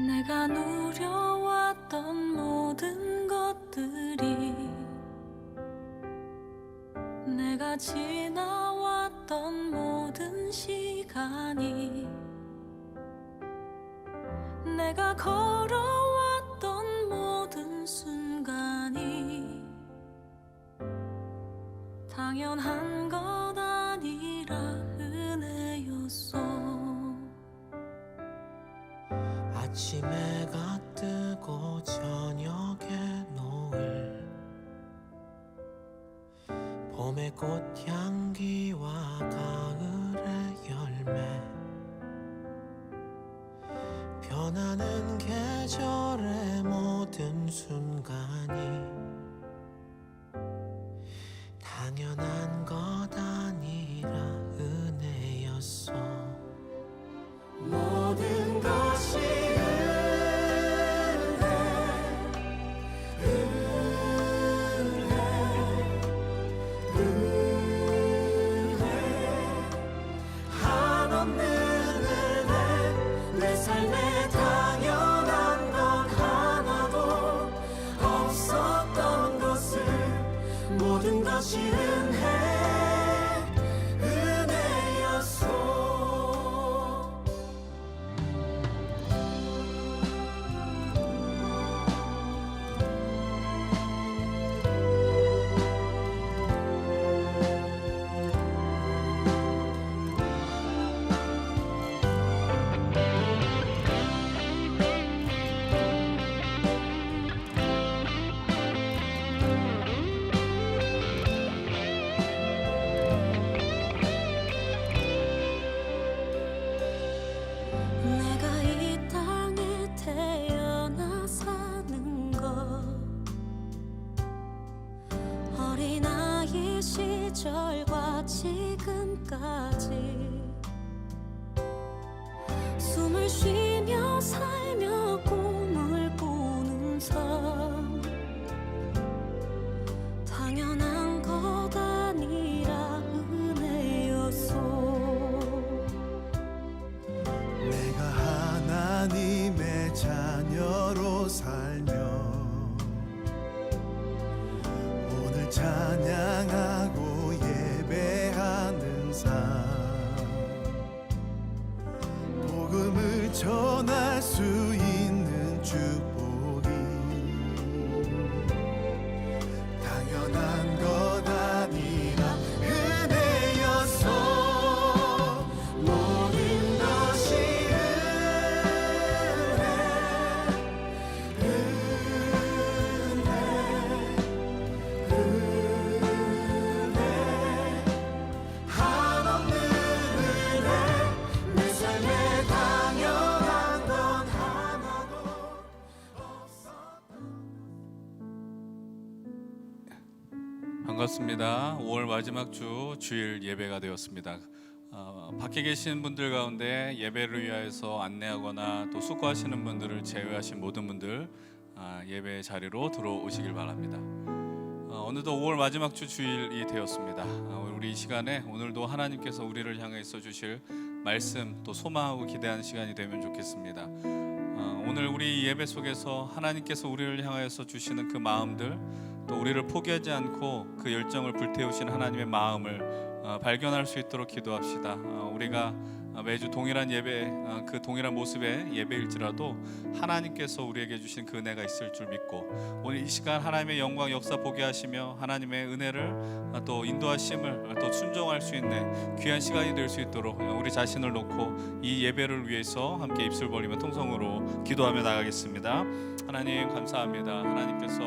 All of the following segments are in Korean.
내가 누려왔던 모든 것들이, 내가 지나왔던 모든 시간이, 내가 걸어왔던 모든 순간이 당연한 것 아니라 은혜였어. 아침 해가 뜨고 저녁에 노을, 봄의 꽃향기와 가을의 열매, 변하는 계절의 모든 순간이 당연한 것 아니라 은혜였어. 모든 것이 한없는 은혜, 내 삶에 당연한 것 하나도 없었던 것을, 모든 것이 은혜였어. 내가 이 땅에 태어나 사는 것, 어린아이 시절과 지금까지 숨을 쉬며 살며 꿈을 꾸는 삶, 당연한 것 아니라 은혜였어. 내가 하나님의 자녀로 살며 오늘 찬양하고 예배하는 삶, 복음을 전할 수 있는 축복이 당연한 것 아니라 은혜였어. 모든 것이 한없는 은혜, 내 삶에 당연한 것 하나도 없었던. 반갑습니다. 5월 마지막 주 주일 예배가 되었습니다. 밖에 계신 분들 가운데 예배를 위하여서 안내하거나 또 수고하시는 분들을 제외하신 모든 분들 예배 자리로 들어오시길 바랍니다. 어느덧 5월 마지막 주 주일이 되었습니다. 우리 이 시간에 오늘도 하나님께서 우리를 향해서 주실 말씀, 또 소망하고 기대하는 시간이 되면 좋겠습니다. 오늘 우리 예배 속에서 하나님께서 우리를 향하여서 주시는 그 마음들, 또 우리를 포기하지 않고 그 열정을 불태우신 하나님의 마음을 발견할 수 있도록 기도합시다. 우리가 매주 동일한 예배, 그 동일한 모습의 예배일지라도 하나님께서 우리에게 주신 그 은혜가 있을 줄 믿고, 오늘 이 시간 하나님의 영광 역사 보게 하시며 하나님의 은혜를 또 인도하심을 또 순종할 수 있는 귀한 시간이 될 수 있도록 우리 자신을 놓고 이 예배를 위해서 함께 입술 벌리며 통성으로 기도하며 나가겠습니다. 하나님 감사합니다. 하나님께서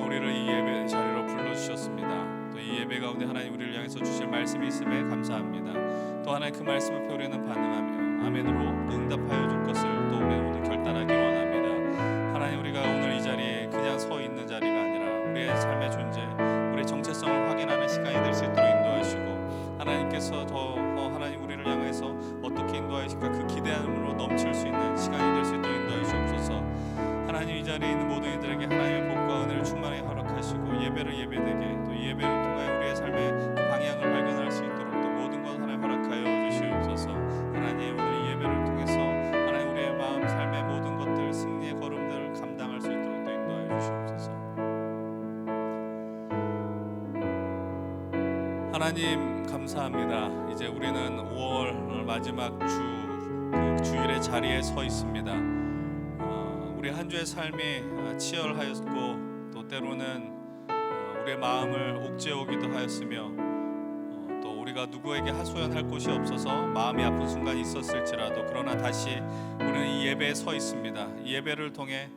우리를 이 예배 자리로 불러주셨습니다. 또 이 예배 가운데 하나님 우리를 향해서 주실 말씀이 있음에 감사합니다. 또 하나님 그 말씀 앞에 우리는 반응하며 아멘으로 응답하여 줄 것을 또 우리 오늘 결단하기 원합니다. 하나님, 우리가 오늘 이 자리에 그냥 서 있는 자리가 아니라 우리의 삶의 존재, 우리의 정체성을 확인하는 시간이 될 수 있도록 인도하시고, 하나님께서 더 하나님 우리를 향해서 어떻게 인도하실까 그 기대함으로 넘칠 수 있는 시간이 될 수 있도록 인도해 주옵소서. 하나님, 이 자리에 있는 모든 이들에게 하나님의 복과 은혜를 충만히 허락하시고 예배를 예배되게, 또 이 예배를 통하여 우리의 삶의 그 방향을 발견할 수 있도록 또 모든 것 하나님 허락하여 주시옵소서. 하나님, 오늘 이 예배를 통해서 하나님 우리의 마음, 삶의 모든 것들 하나님 감사합니다. 이제 우리는 5월 마지막 그 주일의 자리에 서 있습니다. 우리 한 주의 삶이 치열하였고 또 때로는 우리의 마음을 옥죄오기도 하였으며 또 우리가 누구에게 하소연할 곳이 없어서 마음이 아픈 순간이 있었을지라도 그러나 다시 우리는 이 예배에 서 있습니다. 이 예배를 통해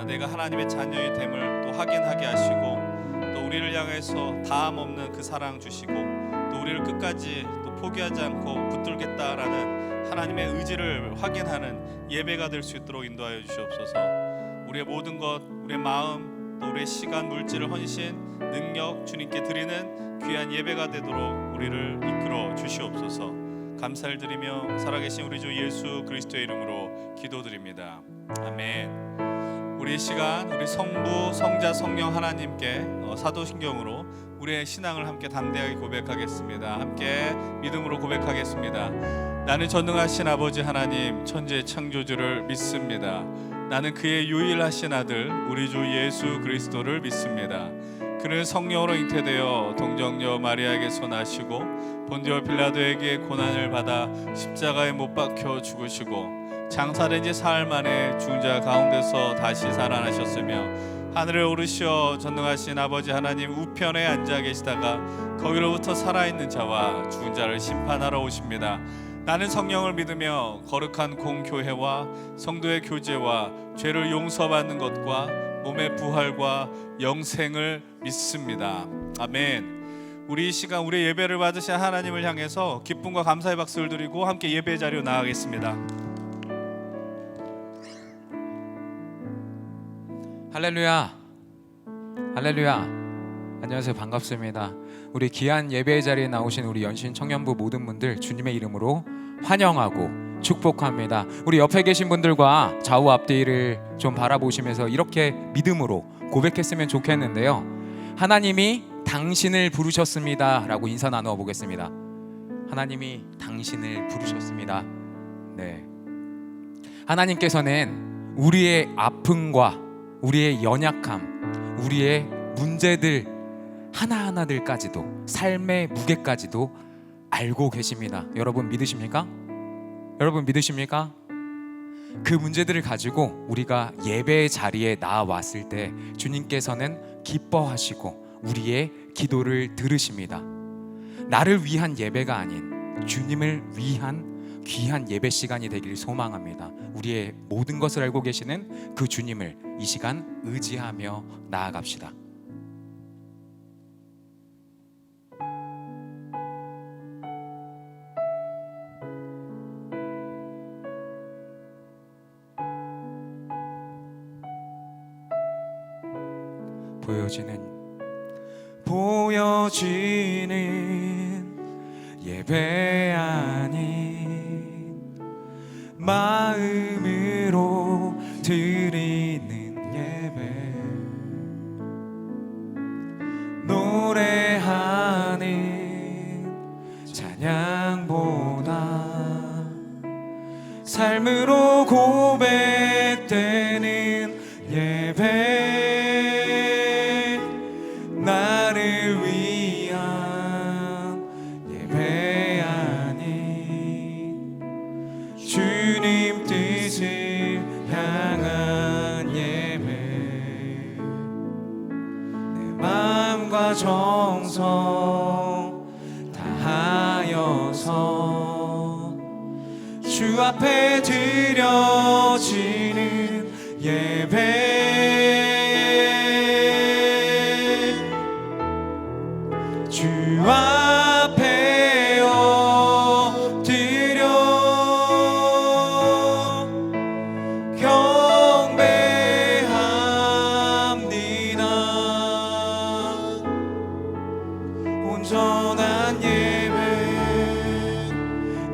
내가 하나님의 자녀의 됨을 또 확인하게 하시고 또 우리를 향해서 다함 없는 그 사랑 주시고 또 우리를 끝까지 또 포기하지 않고 붙들겠다라는 하나님의 의지를 확인하는 예배가 될 수 있도록 인도하여 주시옵소서. 우리의 모든 것, 우리의 마음, 또 우리의 시간, 물질을 헌신, 능력 주님께 드리는 귀한 예배가 되도록 우리를 이끌어 주시옵소서. 감사를 드리며 살아계신 우리 주 예수 그리스도의 이름으로 기도드립니다. 아멘. 우리 이 시간 우리 성부, 성자, 성령 하나님께 사도신경으로 우리의 신앙을 함께 담대하게 고백하겠습니다. 함께 믿음으로 고백하겠습니다. 나는 전능하신 아버지 하나님 천지의 창조주를 믿습니다. 나는 그의 유일하신 아들 우리 주 예수 그리스도를 믿습니다. 그는 성령으로 잉태되어 동정녀 마리아에게서 나시고 본디오 빌라도에게 고난을 받아 십자가에 못 박혀 죽으시고 장사된 지 사흘 만에 죽은 자 가운데서 다시 살아나셨으며 하늘에 오르시어 전능하신 아버지 하나님 우편에 앉아 계시다가 거기로부터 살아있는 자와 죽은 자를 심판하러 오십니다. 나는 성령을 믿으며 거룩한 공교회와 성도의 교제와 죄를 용서받는 것과 몸의 부활과 영생을 믿습니다. 아멘. 우리 이 시간 우리 예배를 받으신 하나님을 향해서 기쁨과 감사의 박수를 드리고 함께 예배 자리로 나아가겠습니다. 할렐루야, 할렐루야. 안녕하세요, 반갑습니다. 우리 귀한 예배의 자리에 나오신 우리 연신 청년부 모든 분들 주님의 이름으로 환영하고 축복합니다. 우리 옆에 계신 분들과 좌우 앞뒤를 좀 바라보시면서 이렇게 믿음으로 고백했으면 좋겠는데요. 하나님이 당신을 부르셨습니다 라고 인사 나누어 보겠습니다. 하나님이 당신을 부르셨습니다. 네. 하나님께서는 우리의 아픔과 우리의 연약함, 우리의 문제들 하나하나들까지도 삶의 무게까지도 알고 계십니다. 여러분 믿으십니까? 여러분 믿으십니까? 그 문제들을 가지고 우리가 예배의 자리에 나왔을 때 주님께서는 기뻐하시고 우리의 기도를 들으십니다. 나를 위한 예배가 아닌 주님을 위한 귀한 예배 시간이 되길 소망합니다. 우리의 모든 것을 알고 계시는 그 주님을 이 시간 의지하며 나아갑시다. 보여지는 예배 아닌 마음으로 드리는 예배, 노래하는 찬양보다 삶으로 고백되는 예배, 나를 위한 예배 아닌 주님 뜻을 향한 예배, 내 마음과 정성 다하여서 주 앞에 드려지는 예배, 주 앞에 엎드려 경배합니다. 온전한 예배,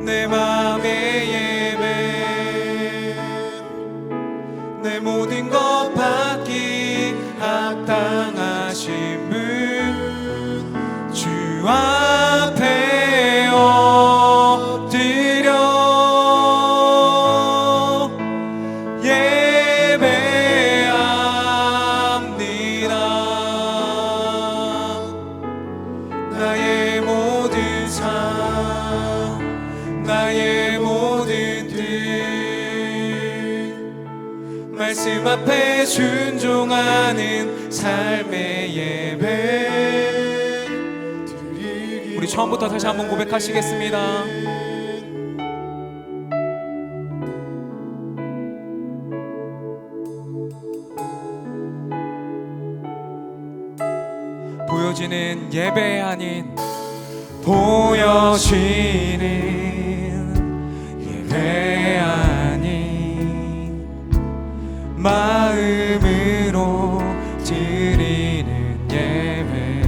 내 맘의 예배, 내 모든 것 받기 합당하신 분 주 앞에 엎드려 예배합니다. 나의 모든 말씀 앞에 순종하는 삶의 예배. 우리 처음부터 다시 한번 고백하시겠습니다. 보여지는 예배 아닌 보여지는 예배 아닌 마음으로 드리는 예배,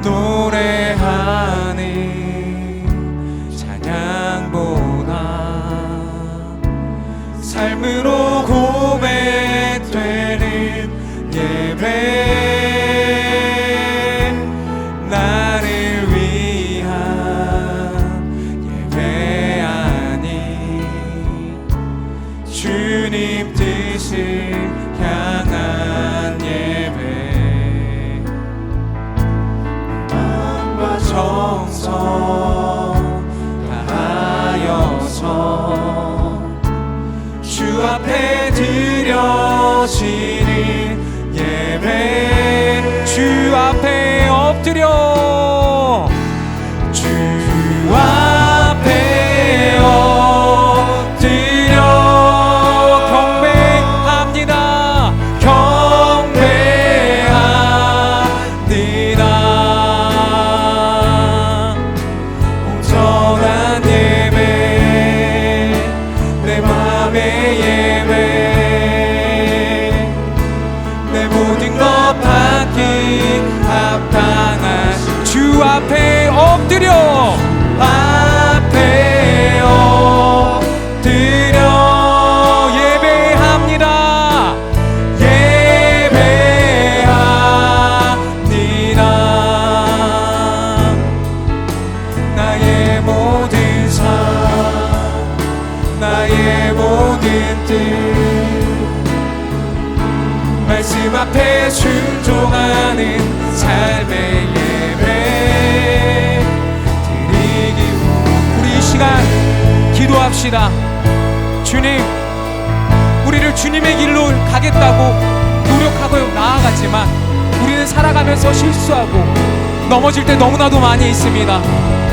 노래하는 찬양보다 삶으로 고백되는 예배, 나를 위한 예배 아닌 주님 뜻을 향한 예배, 마음과 정성 다하여서 주 앞에 드려지는 예배, 주 앞에 엎드려, 주 앞에 엎드려 경배합니다, 경배합니다. 온전한 예배, 내 맘의 예배, 내 모든 것 받기 합당한 주 앞에 엎드려, 앞에 엎드려 예배합니다, 예배합니다. 나의 모든 삶, 나의 모든 뜻, 말씀 앞에 순종하는 삶의 예배 드리기. 우리 이 시간 기도합시다. 주님, 우리를 주님의 길로 가겠다고 노력하고 나아가지만 우리는 살아가면서 실수하고 넘어질 때 너무나도 많이 있습니다.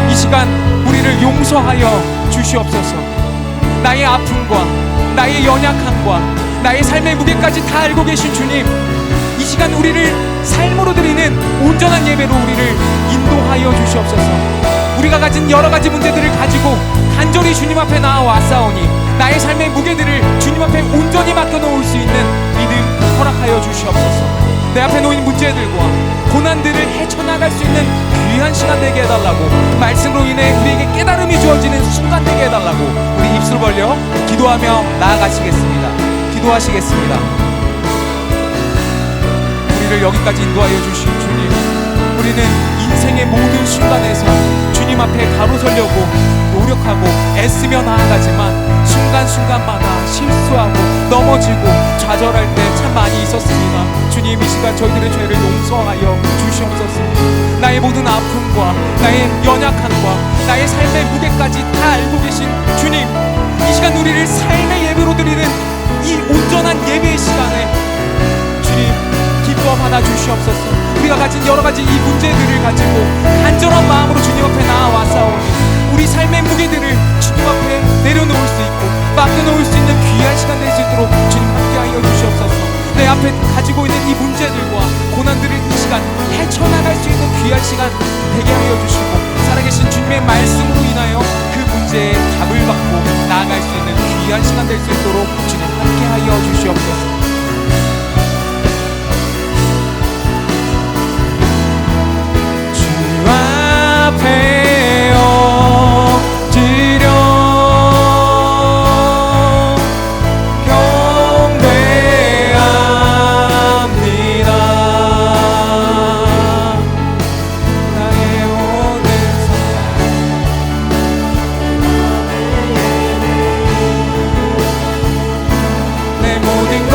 이 시간 우리를 용서하여 주시옵소서. 나의 아픔과 나의 연약함과 나의 삶의 무게까지 다 알고 계신 주님, 이 시간 우리를 삶으로 드리는 온전한 예배로 우리를 인도하여 주시옵소서. 우리가 가진 여러 가지 문제들을 가지고 간절히 주님 앞에 나아왔사오니 나의 삶의 무게들을 주님 앞에 온전히 맡겨놓을 수 있는 믿음 허락하여 주시옵소서. 내 앞에 놓인 문제들과 고난들을 헤쳐나갈 수 있는 귀한 시간 되게 해달라고, 말씀으로 인해 우리에게 깨달음이 주어지는 순간 되게 해달라고 우리 입술 벌려 기도하며 나아가시겠습니다. 기도하시겠습니다. 우리를 여기까지 인도하여 주신 주님, 우리는 인생의 모든 순간에서 주님 앞에 가로서려고 노력하고 애쓰며 나아가지만 순간순간마다 실수하고 넘어지고 좌절할 때 참 많이 있었습니다. 주님, 이 시간 저희들의 죄를 용서하여 주시옵소서. 나의 모든 아픔과 나의 연약함과 나의 삶의 무게까지 다 알고 계신 주님, 이 시간 우리를 삶의 예배로 드리는 이 온전한 예배의 시간에 주님 기뻐 받아 주시옵소서. 우리가 가진 여러 가지 이 문제들을 가지고 간절한 마음으로 주님 앞에 나아왔사오니 우리 삶의 무게들을 주님 앞에 내려놓을 수 있고 맡겨놓을 수 있는 귀한 시간 될 수 있도록 주님 함께하여 주시옵소서. 내 앞에 가지고 있는 이 문제들과 고난들을 이 시간 헤쳐나갈 수 있는 귀한 시간 되게 하여 주시고, 살아계신 주님의 말씀으로 인하여 그 문제에 답을 받고 나아갈 수 있는 귀한 시간 될 수 있도록 주님 함께하여 주시옵소서. 주 앞에 엎드려 경배합니다. 나의 모든 삶, 내 모든 것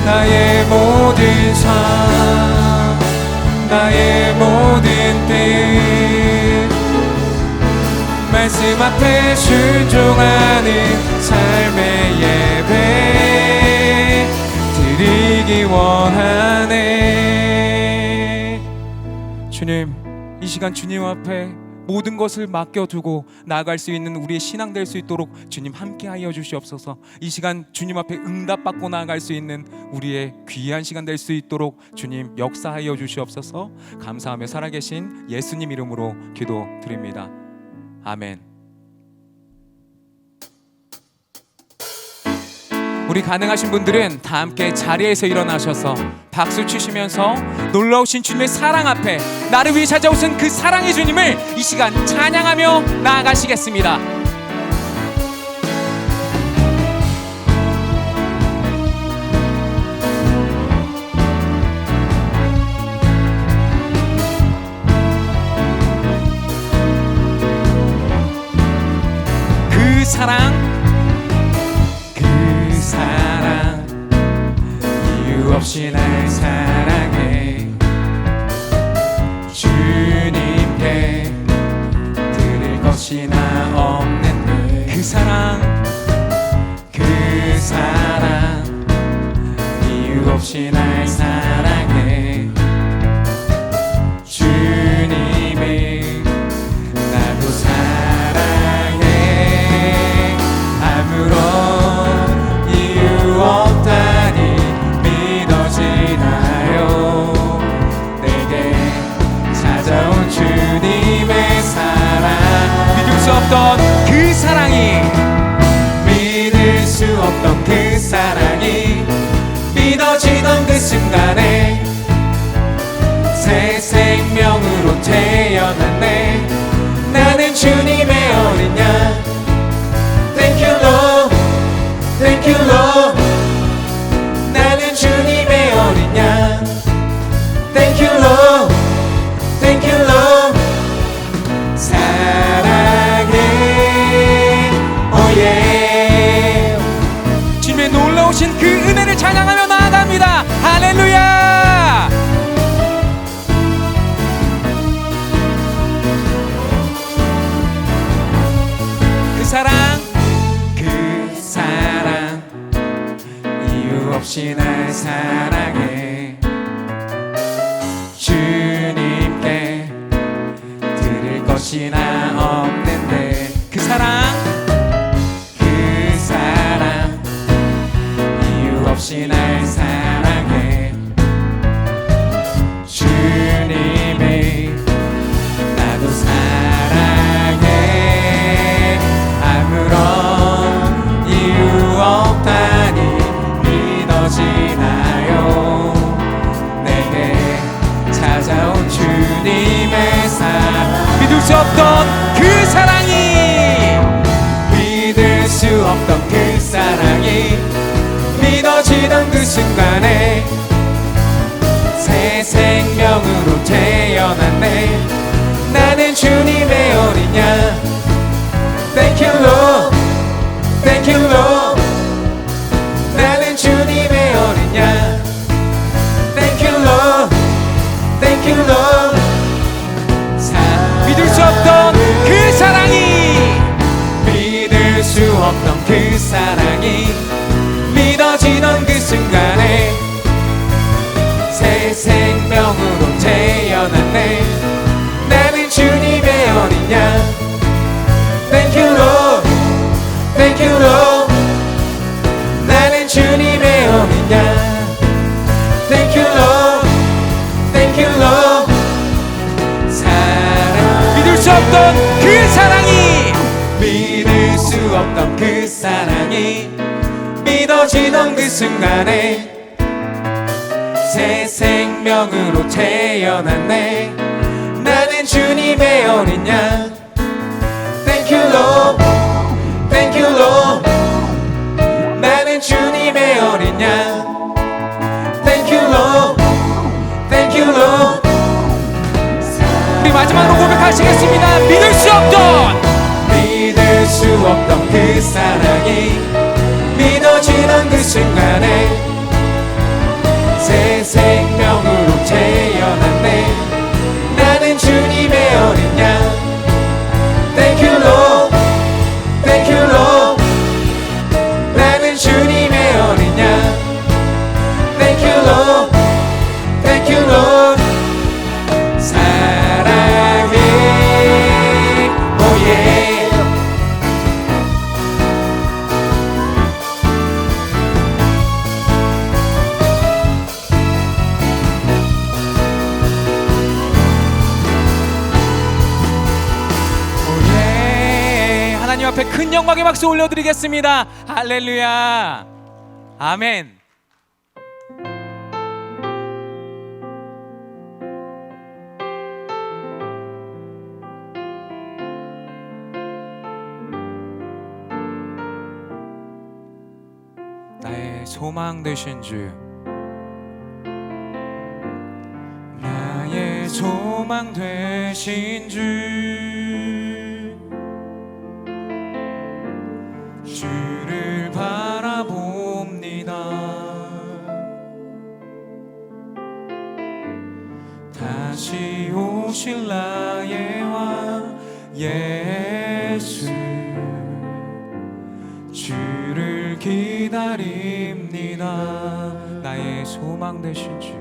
나의 모든 삶, 나의 모든 뜻, 말씀 앞에 순종하는 삶의 예배 드리기 원하네. 주님, 이 시간 주님 앞에 모든 것을 맡겨두고 나아갈 수 있는 우리의 신앙 될 수 있도록 주님 함께하여 주시옵소서. 이 시간 주님 앞에 응답받고 나아갈 수 있는 우리의 귀한 시간 될 수 있도록 주님 역사하여 주시옵소서. 감사하며 살아계신 예수님 이름으로 기도드립니다. 아멘. 우리 가능하신 분들은 다 함께 자리에서 일어나셔서 박수 치시면서 놀라우신 주님의 사랑 앞에 나를 위해 찾아오신 그 사랑의 주님을 이 시간 찬양하며 나아가시겠습니다. 그 사랑 이유 없이 날 사랑해. 주님께 드릴 것이 나 없는데 그 사랑 이유 없이 날 사랑해. 주님이 나도 사랑해. 아무런 이유 없다니 믿어지나요? 내게 찾아온 주님의 사랑, 믿을 수 없던 그 사랑이, 믿을 수 없던 그 사랑이 믿어지던 그 순간에 새 생명으로 태어났네. 나는 주님의 어린 양. Thank you Lord, Thank you Lord. 나는 주님의 어린 양. Thank you Lord, Thank you Lord. 사랑해, oh yeah. 주님의 놀라우신 그 은혜를 찬양하며 나아갑니다. 할렐루야. 그 사랑 이유 없이 날 사랑해. 주님께 드릴 것이 나 없는데 그 사랑 이유 없이 날 사랑해. 주님이 나도 사랑해. 아무런 이유 없다니 믿어지나요? 내게 찾아온 주님의 사랑, 믿을 수 없던 그 사랑이, 믿을 수 없던 그 사랑이 믿어지던 그 순간에 새 생명으로 태어났네. 나는 주님의 어린 양. Thank you Lord, Thank you Lord. 나는 주님의 어린 양. Thank you Lord, Thank you Lord. 믿을 수 없던 그 사랑이, 믿을 수 없던 그 사랑이 믿어지던 그 순간에 새 생명으로 태어났네. 나는 주님의 어린 양. Thank you Lord, Thank you Lord. 나는 주님의 어린 양. Thank you Lord, Thank you Lord. 사랑, 믿을 수 없던 그 사랑이, 믿을 수 없던 그 사랑이 믿어지던 그 순간에 새 생명으로 태어났네. 나는 주님의 어린 양. Thank you Lord, Thank you Lord. 나는 주님의 어린 양. Thank you Lord, Thank you Lord. 우리 마지막으로 고백하시겠습니다. 믿을 수 없던 그 사랑이 믿어지던 그 순간에 앞에 큰 영광의 박수 올려드리겠습니다. 할렐루야. 아멘. 나의 소망 되신 주, 나의 소망 되신 주, 주를 바라봅니다. 다시 오실 나의 왕 예수, 주를 기다립니다. 나의 소망 되신 주,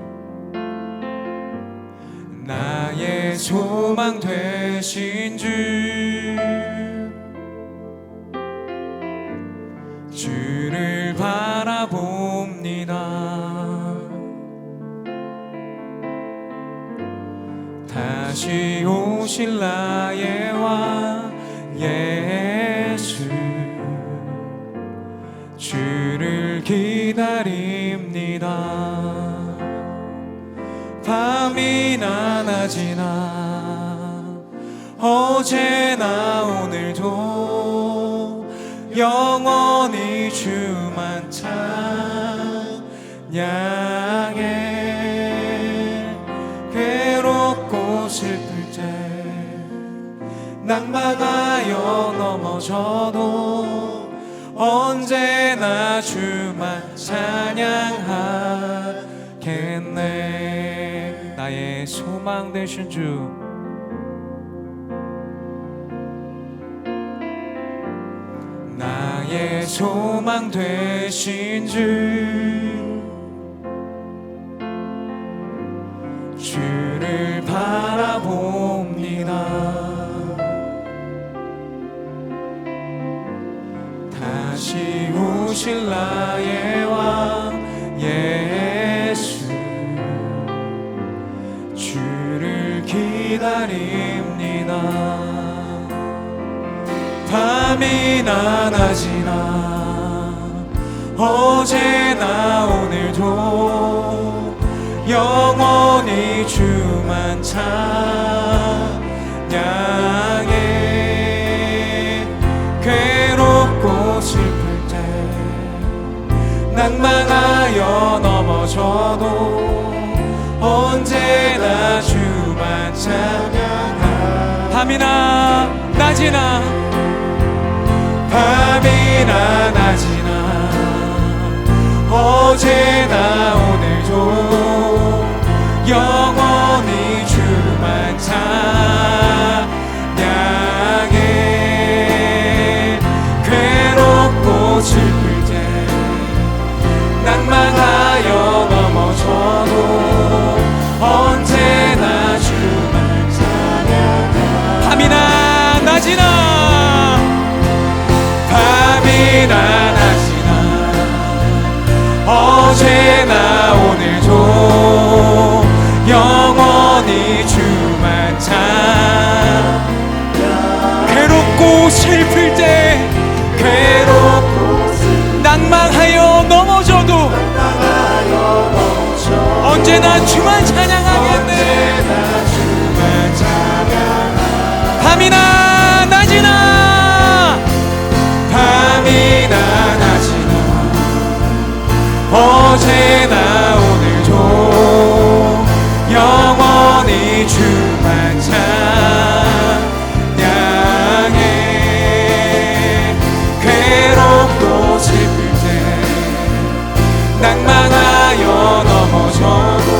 나의 소망 되신 주, 주를 바라봅니다. 다시 오실 나의 왕 예수, 주를 기다립니다. 밤이나 낮이나 어제나 오늘도 영원히 주만 찬양해. 괴롭고 슬플 때 낭망하여 넘어져도 언제나 주만 찬양하겠네. 나의 소망 되신 주, 나의 소망 되신 주, 주를 바라봅니다. 다시 오실 나의 왕 예수, 주를 기다립니다. 밤이나 낮이나 어제나 오늘도 영원히 주만 찬양해. 괴롭고 슬플 때 낭망하여 넘어져도 언제나 주만 찬양하. 밤이나 낮이나 밤이나 낮이나 어제나 오늘도 영원히 주만 찬양해. 괴롭고 슬플 때 낭망하여 넘어져도 언제나 주만 찬양해. 밤이나 낮이나 밤이나 낮이나 어제나 오늘도 영원히 주만 찬양. 괴롭고 슬플 때 낭망하여 넘어져도 언제나 주만 찬양하겠네. 밤이나 낮이나 밤이나 낮이나 어제나 오늘도 영원히 주만 찬양해. 괴롭고 슬플 때 낭망하여 넘어져도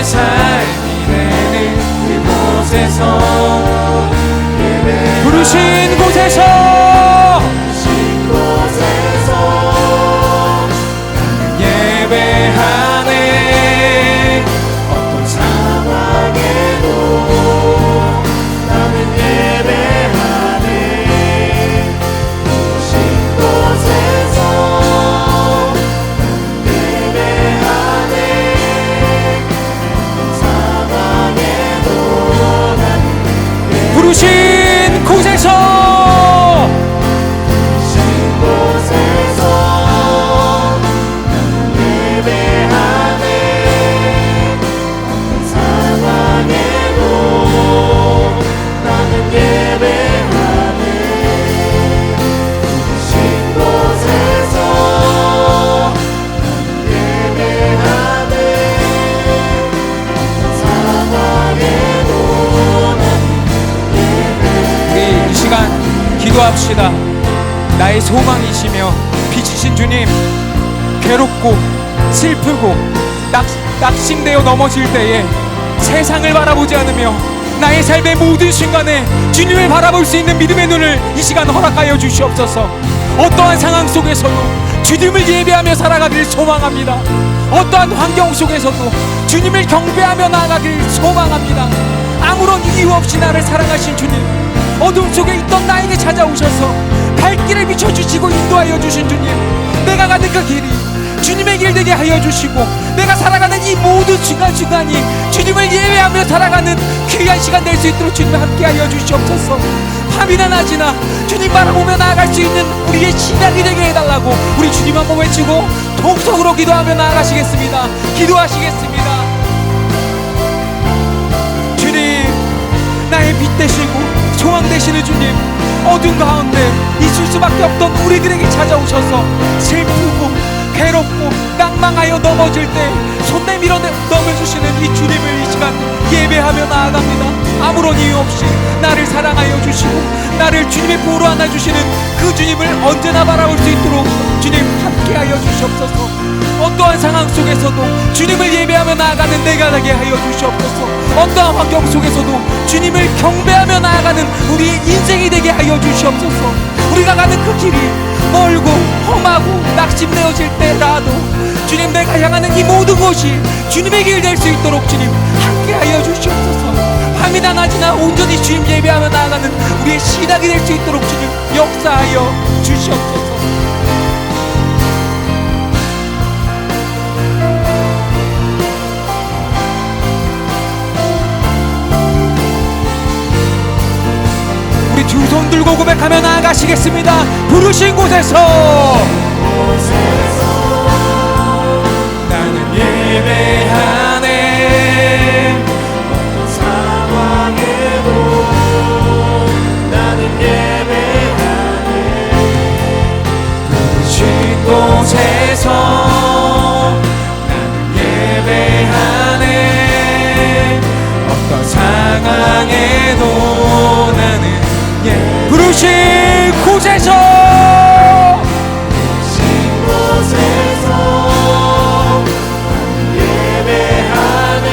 삶이 되는 그곳에서 부르신 곳에서 예배하네. 어떤 상황에도 나는 예배하네. 부르신 곳에서 예배하네. 어떤 상황에도 나는 부르신 곳에서 기도합시다. 나의 소망이시며 빛이신 주님, 괴롭고 슬프고 낙심되어 넘어질 때에 세상을 바라보지 않으며 나의 삶의 모든 순간에 주님을 바라볼 수 있는 믿음의 눈을 이 시간 허락하여 주시옵소서. 어떠한 상황 속에서도 주님을 예배하며 살아가기를 소망합니다. 어떠한 환경 속에서도 주님을 경배하며 나아가기를 소망합니다. 아무런 이유 없이 나를 사랑하신 주님, 어둠 속에 있던 나에게 찾아오셔서 발길을 비춰주시고 인도하여 주신 주님, 내가 가는 그 길이 주님의 길 되게 하여 주시고 내가 살아가는 이 모든 순간순간이 주님을 예배하며 살아가는 귀한 시간 될 수 있도록 주님 함께 하여 주시옵소서. 밤이나 낮이나 주님 바라보며 나아갈 수 있는 우리의 신앙이 되게 해달라고 우리 주님 한번 외치고 통성으로 기도하며 나아가시겠습니다. 기도하시겠습니다. 주님, 나의 빛 되시고 소망 되시는 주님, 어둠 가운데 있을 수밖에 없던 우리들에게 찾아오셔서 슬프고 괴롭고 낭망하여 넘어질 때 손 내밀어 넘어주시는 이 주님을 이 시간 예배하며 나아갑니다. 아무런 이유 없이 나를 사랑하여 주시고 나를 주님의 보호로 안아주시는 그 주님을 언제나 바라볼 수 있도록 주님 함께하여 주시옵소서. 어떠한 상황 속에서도 주님을 예배하며 나아가는 내가 되게 하여 주시옵소서. 어떠한 환경 속에서도 주님을 경배하며 나아가는 우리의 인생이 되게 하여 주시옵소서. 우리가 가는 그 길이 멀고 험하고 낙심되어질 때라도 주님, 내가 향하는 이 모든 곳이 주님의 길 될 수 있도록 주님 함께하여 주시옵소서. 밤이나 낮이나 온전히 주님 예배하며 나아가는 우리의 시작이 될 수 있도록 주님 역사하여 주시옵소서. 우리 두 손 들고 고백하며 나아가시겠습니다. 부르신 곳에서 나는 예배하네. 어떤 상황에도 나는 예배하네. 부르신 곳에서 나는 예배하네. 어떤 상황에도 나는 부르신 곳에서 예배하네.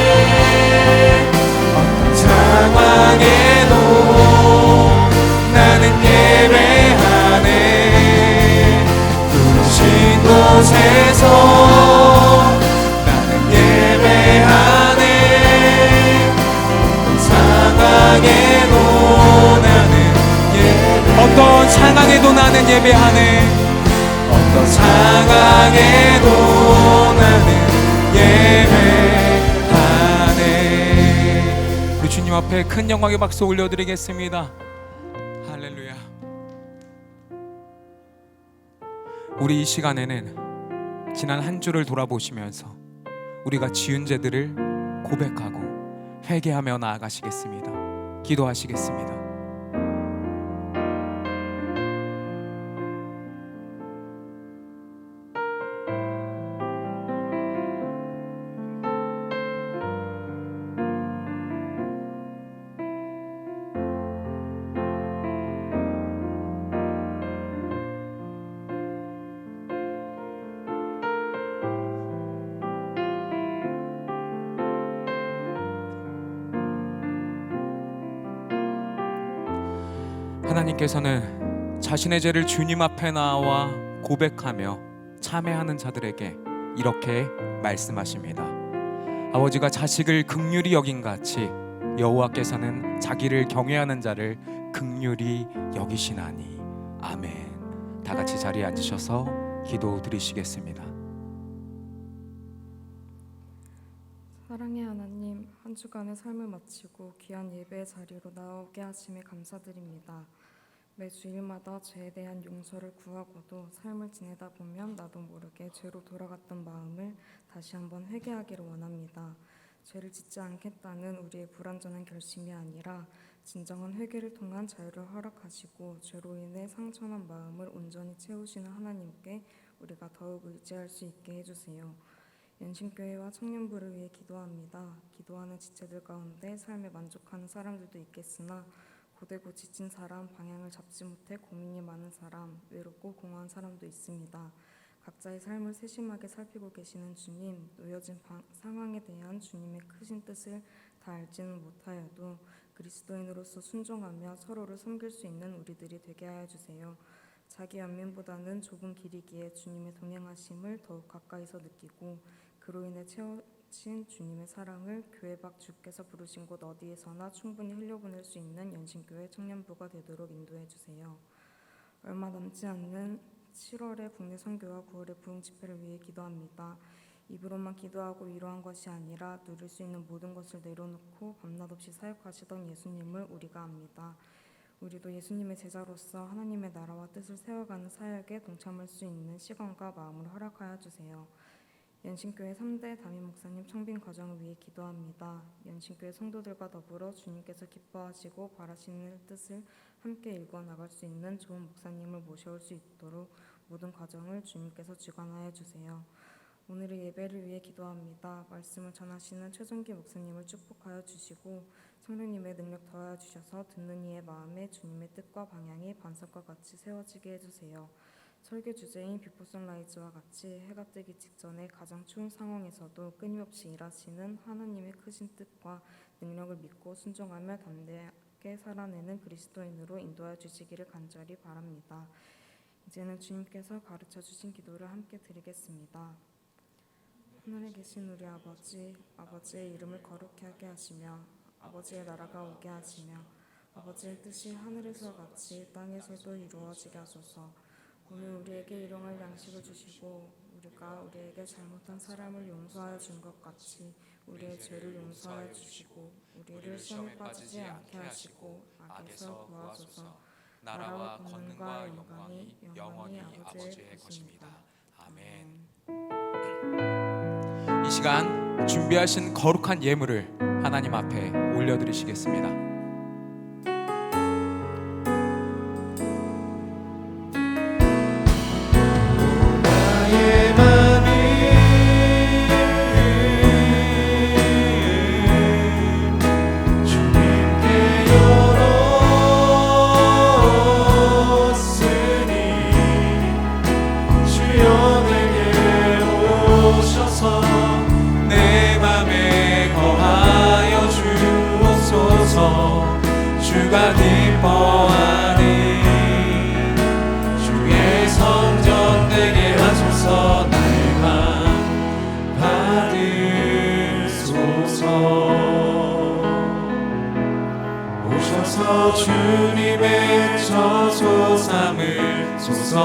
어떤 상황에도 나는 예배하네. 부르신 곳에서 나는 예배하네. 어떤 상황에도 어떤 상황에도 나는 예배하네. 어떤 상황에도 나는 예배하네. 우리 주님 앞에 큰 영광의 박수 올려드리겠습니다. 할렐루야. 우리 이 시간에는 지난 한 주를 돌아보시면서 우리가 지은 죄들을 고백하고 회개하며 나아가시겠습니다. 기도하시겠습니다. 하나님께서는 자신의 죄를 주님 앞에 나와 고백하며 참회하는 자들에게 이렇게 말씀하십니다. 아버지가 자식을 긍휼히 여긴 같이 여호와께서는 자기를 경외하는 자를 긍휼히 여기시나니. 아멘. 다 같이 자리에 앉으셔서 기도 드리시겠습니다. 사랑의 하나님, 한 주간의 삶을 마치고 귀한 예배의 자리로 나오게 하심에 감사드립니다. 매 주일마다 죄에 대한 용서를 구하고도 삶을 지내다 보면 나도 모르게 죄로 돌아갔던 마음을 다시 한번 회개하기를 원합니다. 죄를 짓지 않겠다는 우리의 불완전한 결심이 아니라 진정한 회개를 통한 자유를 허락하시고 죄로 인해 상처난 마음을 온전히 채우시는 하나님께 우리가 더욱 의지할 수 있게 해주세요. 연신교회와 청년부를 위해 기도합니다. 기도하는 지체들 가운데 삶에 만족하는 사람들도 있겠으나 고되고 지친 사람, 방향을 잡지 못해 고민이 많은 사람, 외롭고 공허한 사람도 있습니다. 각자의 삶을 세심하게 살피고 계시는 주님, 놓여진 상황에 대한 주님의 크신 뜻을 다 알지는 못하여도 그리스도인으로서 순종하며 서로를 섬길 수 있는 우리들이 되게 하여 주세요. 자기 연민보다는 좁은 길이기에 주님의 동행하심을 더욱 가까이서 느끼고 그로 인해 채워진 주님의 사랑을 교회 밖 주께서 부르신 곳 어디에서나 충분히 흘려보낼 수 있는 연신교회 청년부가 되도록 인도해 주세요. 얼마 남지 않는 7월의 국내 선교와 9월의 부흥 집회를 위해 기도합니다. 입으로만 기도하고 위로한 것이 아니라 누릴 수 있는 모든 것을 내려놓고 밤낮 없이 사역하시던 예수님을 우리가 압니다. 우리도 예수님의 제자로서 하나님의 나라와 뜻을 세워가는 사역에 동참할 수 있는 시간과 마음을 허락하여 주세요. 연신교회 3대 담임 목사님 청빙 과정을 위해 기도합니다. 연신교회 성도들과 더불어 주님께서 기뻐하시고 바라시는 뜻을 함께 일궈나갈 수 있는 좋은 목사님을 모셔올 수 있도록 모든 과정을 주님께서 주관하여 주세요. 오늘의 예배를 위해 기도합니다. 말씀을 전하시는 최종기 목사님을 축복하여 주시고 성령님의 능력 더하여 주셔서 듣는 이의 마음에 주님의 뜻과 방향이 반석과 같이 세워지게 해주세요. 설교 주제인 비포 선라이즈와 같이 해가 뜨기 직전에 가장 추운 상황에서도 끊임없이 일하시는 하나님의 크신 뜻과 능력을 믿고 순종하며 담대하게 살아내는 그리스도인으로 인도하여 주시기를 간절히 바랍니다. 이제는 주님께서 가르쳐 주신 기도를 함께 드리겠습니다. 하늘에 계신 우리 아버지, 아버지의 이름을 거룩히 하게 하시며 아버지의 나라가 오게 하시며 아버지의 뜻이 하늘에서 같이 땅에서도 이루어지게 하소서. 오늘 우리에게 일용할 양식을 주시고 우리가 우리에게 잘못한 사람을 용서하여 준 것 같이 우리의 죄를 용서하여 주시고 우리를 시험에 빠지지 않게 하시고 악에서 구하소서. 나라와 권능과 영광이 영원히 아버지의 것입니다. 아멘. 이 시간 준비하신 거룩한 예물을 하나님 앞에 올려드리시겠습니다. 주가 기뻐하니 주의 성전 되게 하소서. 날만 받으소서. 오셔서 주님의 처소 삼으소서.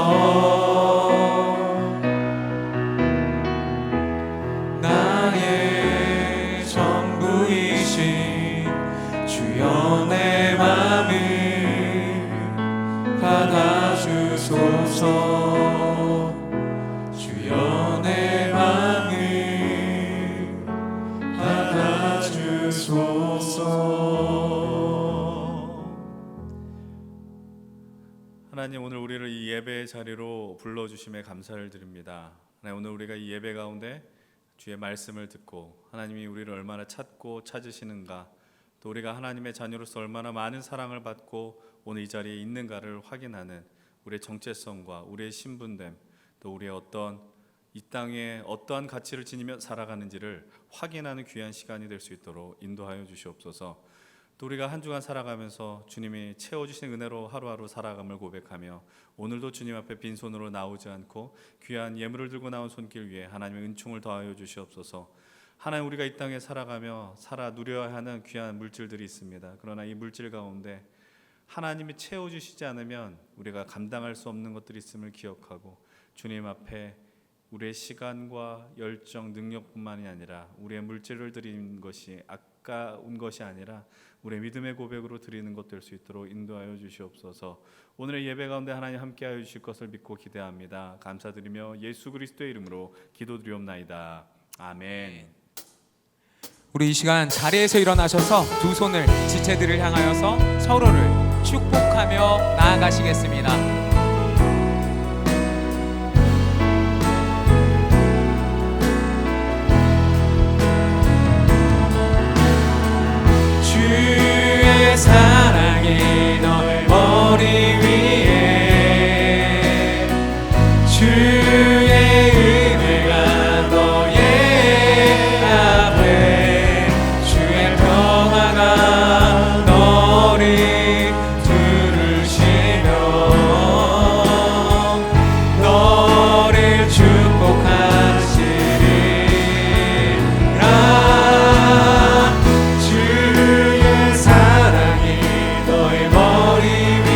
나의 전부이신 주여 내 맘을 받아주소서. 주여 내 맘을 받아주소서. 하나님, 오늘 우리를 이 예배의 자리로 불러주심에 감사를 드립니다. 하나님, 오늘 우리가 이 예배 가운데 주의 말씀을 듣고 하나님이 우리를 얼마나 찾고 찾으시는가, 또 우리가 하나님의 자녀로서 얼마나 많은 사랑을 받고 오늘 이 자리에 있는가를 확인하는 우리의 정체성과 우리의 신분됨, 또 우리의 이 땅에 어떠한 가치를 지니며 살아가는지를 확인하는 귀한 시간이 될 수 있도록 인도하여 주시옵소서. 또 우리가 한 주간 살아가면서 주님이 채워주신 은혜로 하루하루 살아감을 고백하며 오늘도 주님 앞에 빈손으로 나오지 않고 귀한 예물을 들고 나온 손길 위에 하나님의 은총을 더하여 주시옵소서. 하나님, 우리가 이 땅에 살아가며 살아 누려야 하는 귀한 물질들이 있습니다. 그러나 이 물질 가운데 하나님이 채워주시지 않으면 우리가 감당할 수 없는 것들이 있음을 기억하고 주님 앞에 우리의 시간과 열정, 능력뿐만이 아니라 우리의 물질을 드리는 것이 아까운 것이 아니라 우리의 믿음의 고백으로 드리는 것 될 수 있도록 인도하여 주시옵소서. 오늘의 예배 가운데 하나님 함께하여 주실 것을 믿고 기대합니다. 감사드리며 예수 그리스도의 이름으로 기도드리옵나이다. 아멘. 우리 이 시간 자리에서 일어나셔서 두 손을 지체들을 향하여서 서로를 축복하며 나아가시겠습니다. 주의 사랑이 너의 머리 위에 주의 은혜가 너의 앞에 주의 평화가 너를 두르시며 너를 축복하시리라. 주의 사랑이 너의 머리 위에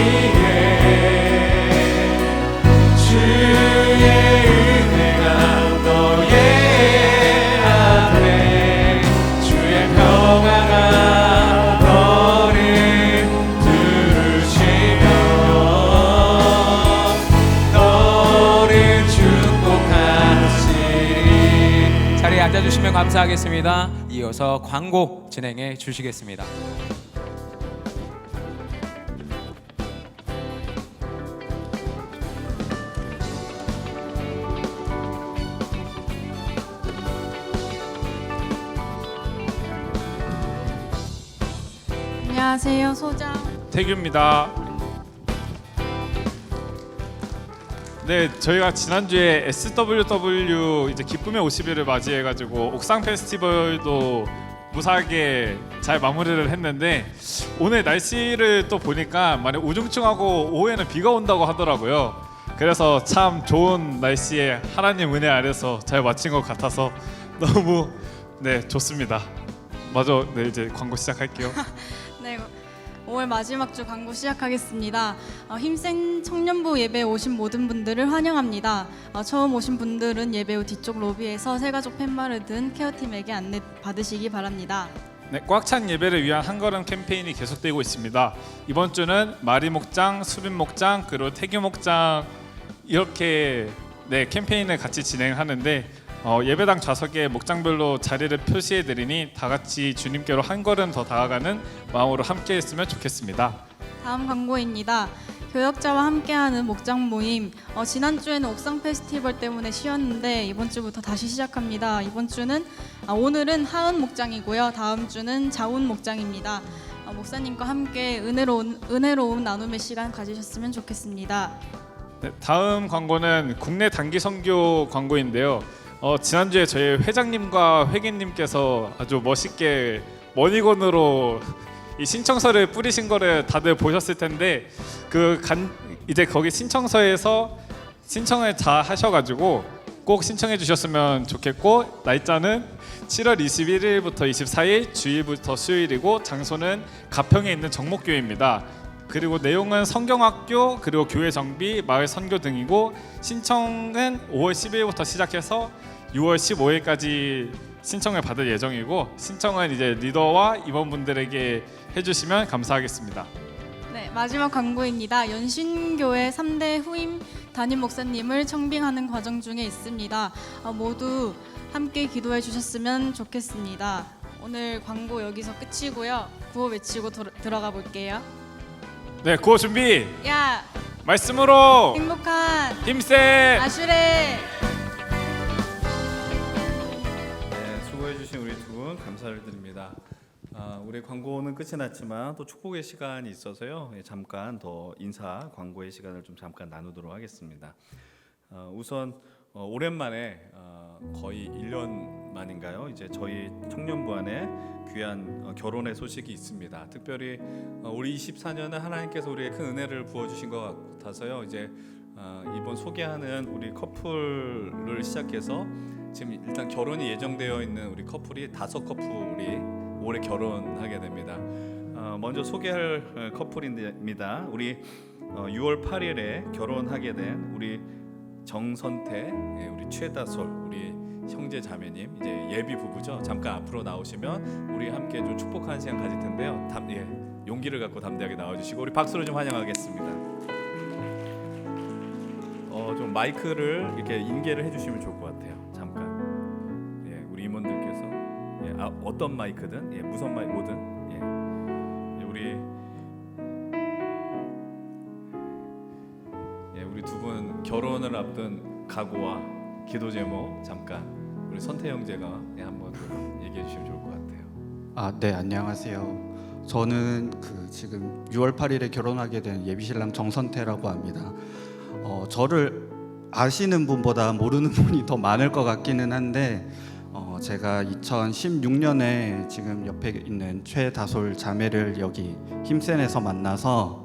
주의 은혜가 너의 앞에 주의 평화가 너를 두르시며 너를 축복하시리. 자리에 앉아주시면 감사하겠습니다. 이어서 광고 진행해 주시겠습니다. 안녕하세요, 소장. 태규입니다. 네, 저희가 지난주에 SWW 이제 기쁨의 50일을 맞이해가지고 옥상 페스티벌도 무사하게 잘 마무리를 했는데 오늘 날씨를 또 보니까 많이 우중충하고 오후에는 비가 온다고 하더라고요. 그래서 참 좋은 날씨에 하나님 은혜 아래서 잘 마친 것 같아서 너무 좋습니다. 맞아, 네 이제 광고 시작할게요. 네, 5월 마지막 주 광고 시작하겠습니다. 힘센 청년부 예배에 오신 모든 분들을 환영합니다. 처음 오신 분들은 예배 후 뒤쪽 로비에서 새가족 팻말을 든 케어팀에게 안내 받으시기 바랍니다. 네, 꽉 찬 예배를 위한 한 걸음 캠페인이 계속되고 있습니다. 이번 주는 마리 목장, 수빈 목장, 그리고 태규 목장 이렇게 캠페인을 같이 진행하는데 예배당 좌석에 목장별로 자리를 표시해 드리니 다 같이 주님께로 한 걸음 더 다가가는 마음으로 함께 했으면 좋겠습니다. 다음 광고입니다. 교역자와 함께하는 목장 모임. 지난주에는 옥상 페스티벌 때문에 쉬었는데 이번 주부터 다시 시작합니다. 오늘은 하은 목장이고요. 다음 주는 자운 목장입니다. 목사님과 함께 은혜로운 나눔의 시간 가지셨으면 좋겠습니다. 네, 다음 광고는 국내 단기 선교 광고인데요. 지난주에 저희 회장님과 회계님께서 아주 멋있게 머니건으로 이 신청서를 뿌리신 거를 다들 보셨을 텐데 이제 거기 신청서에서 신청을 다 하셔가지고 꼭 신청해 주셨으면 좋겠고, 날짜는 7월 21일부터 24일 주일부터 수요일이고 장소는 가평에 있는 정목교회입니다. 그리고 내용은 성경학교, 그리고 교회 정비, 마을 선교 등이고 신청은 5월 10일부터 시작해서 6월 15일까지 신청을 받을 예정이고 신청은 이제 리더와 임원분들에게 해주시면 감사하겠습니다. 네, 마지막 광고입니다. 연신교회 3대 후임 담임 목사님을 청빙하는 과정 중에 있습니다. 모두 함께 기도해 주셨으면 좋겠습니다. 오늘 광고 여기서 끝이고요. 구호 외치고 들어가 볼게요. 네, 구호 준비. 야, 말씀으로 행복한 힘센 아슈레. 수고해주신 우리 두 분 감사를 드립니다. 우리 광고는 끝이 났지만 또 축복의 시간이 있어서요. 잠깐 더 인사 광고의 시간을 좀 잠깐 나누도록 하겠습니다. 우선 오랜만에 거의 1년 만인가요? 이제 저희 청년부 안에 귀한 결혼의 소식이 있습니다. 특별히 우리 24년은 하나님께서 우리에게 큰 은혜를 부어주신 것 같아서요. 이제 이번 소개하는 우리 커플을 시작해서 지금 일단 결혼이 예정되어 있는 우리 커플이 5커플이 올해 결혼하게 됩니다. 먼저 소개할 커플입니다. 우리 6월 8일에 결혼하게 된 우리 정선태, 우리 최다솔, 우리 형제 자매님, 이제 예비 부부죠. 잠깐 앞으로 나오시면 우리 함께 좀 축복하는 시간 가질 텐데요. 용기를 갖고 담대하게 나와주시고 우리 박수로 좀 환영하겠습니다. 좀 마이크를 이렇게 인계를 해주시면 좋을 것 같아요. 잠깐. 우리 임원들께서 어떤 마이크든, 무선 마이크 뭐든, 우리 두 분 결혼을 앞둔 각오와 기도 제목 잠깐 우리 선태 형제가 한번 얘기해 주시면 좋을 것 같아요. 네, 안녕하세요. 저는 지금 6월 8일에 결혼하게 된 예비신랑 정선태라고 합니다. 저를 아시는 분보다 모르는 분이 더 많을 것 같기는 한데 제가 2016년에 지금 옆에 있는 최다솔 자매를 여기 힘센에서 만나서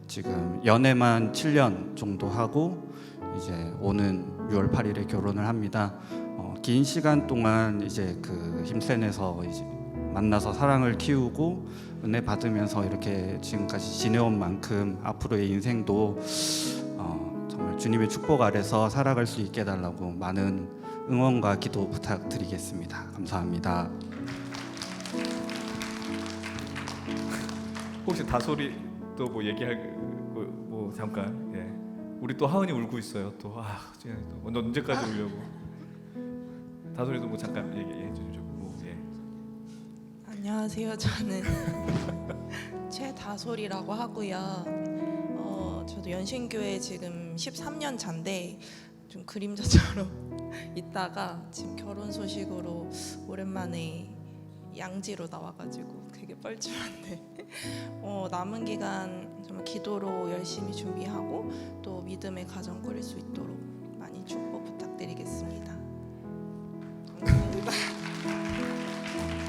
지금 연애만 7년 정도 하고 이제 오는 6월 8일에 결혼을 합니다. 긴 시간 동안 이제 힘센에서 이제 만나서 사랑을 키우고 은혜 받으면서 이렇게 지금까지 지내온 만큼 앞으로의 인생도 정말 주님의 축복 아래서 살아갈 수 있게 해달라고 많은 응원과 기도 부탁드리겠습니다. 감사합니다. 혹시 다솔이 또 뭐 얘기할 뭐 잠깐 우리 또 하은이 울고 있어요. 또 너 언제까지 울려고? 다솔이도 뭐 잠깐 얘기해 주죠. 안녕하세요. 저는 최다솔이라고 하고요. 저도 연신교회 지금 13년 차인데 좀 그림자처럼 있다가 지금 결혼 소식으로 오랜만에 양지로 나와가지고 되게 뻘쭘한데 남은 기간 정말 기도로 열심히 준비하고 또 믿음의 가정 꾸릴 수 있도록 많이 축복 부탁드리겠습니다. 감사합니다.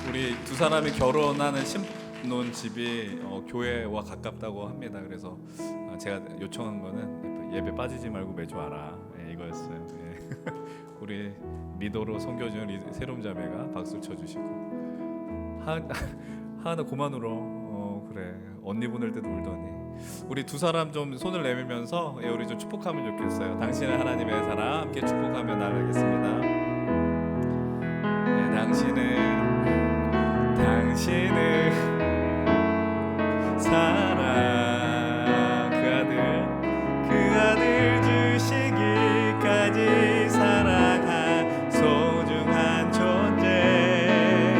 우리 두 사람이 결혼하는 신혼집이 교회와 가깝다고 합니다. 그래서 제가 요청한 거는 예배 빠지지 말고 매주 와라 이거였어요. 우리 리더로 섬겨주는 새롬 자매가 박수 쳐주시고 하나 고만 울어. 그래 언니 보낼 때도 울더니 우리 두 사람 좀 손을 내밀면서 우리 좀 축복하면 좋겠어요. 당신은 하나님의 사랑 함께 축복하며 나가겠습니다. 당신은 사랑 그 아들 주시기까지 사랑한 소중한 존재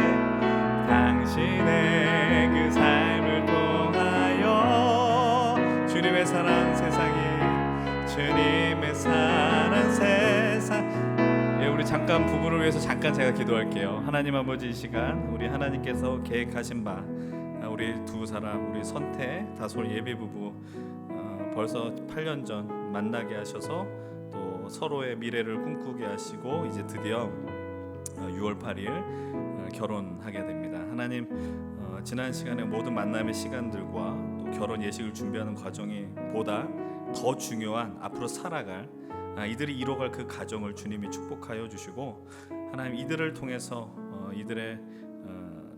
당신의 그 삶을 통하여 주님의 사랑 세상 우리 잠깐 부부를 위해서 잠깐 제가 기도할게요. 하나님 아버지 이 시간 우리 하나님께서 계획하신 바 우리 두 사람 우리 선태 다솔 예비 부부 벌써 8년 전 만나게 하셔서 또 서로의 미래를 꿈꾸게 하시고 이제 드디어 6월 8일 결혼하게 됩니다. 하나님 지난 시간에 모든 만남의 시간들과 또 결혼 예식을 준비하는 과정이 보다 더 중요한 앞으로 살아갈 이들이 이뤄갈 그 가정을 주님이 축복하여 주시고 하나님 이들을 통해서 이들의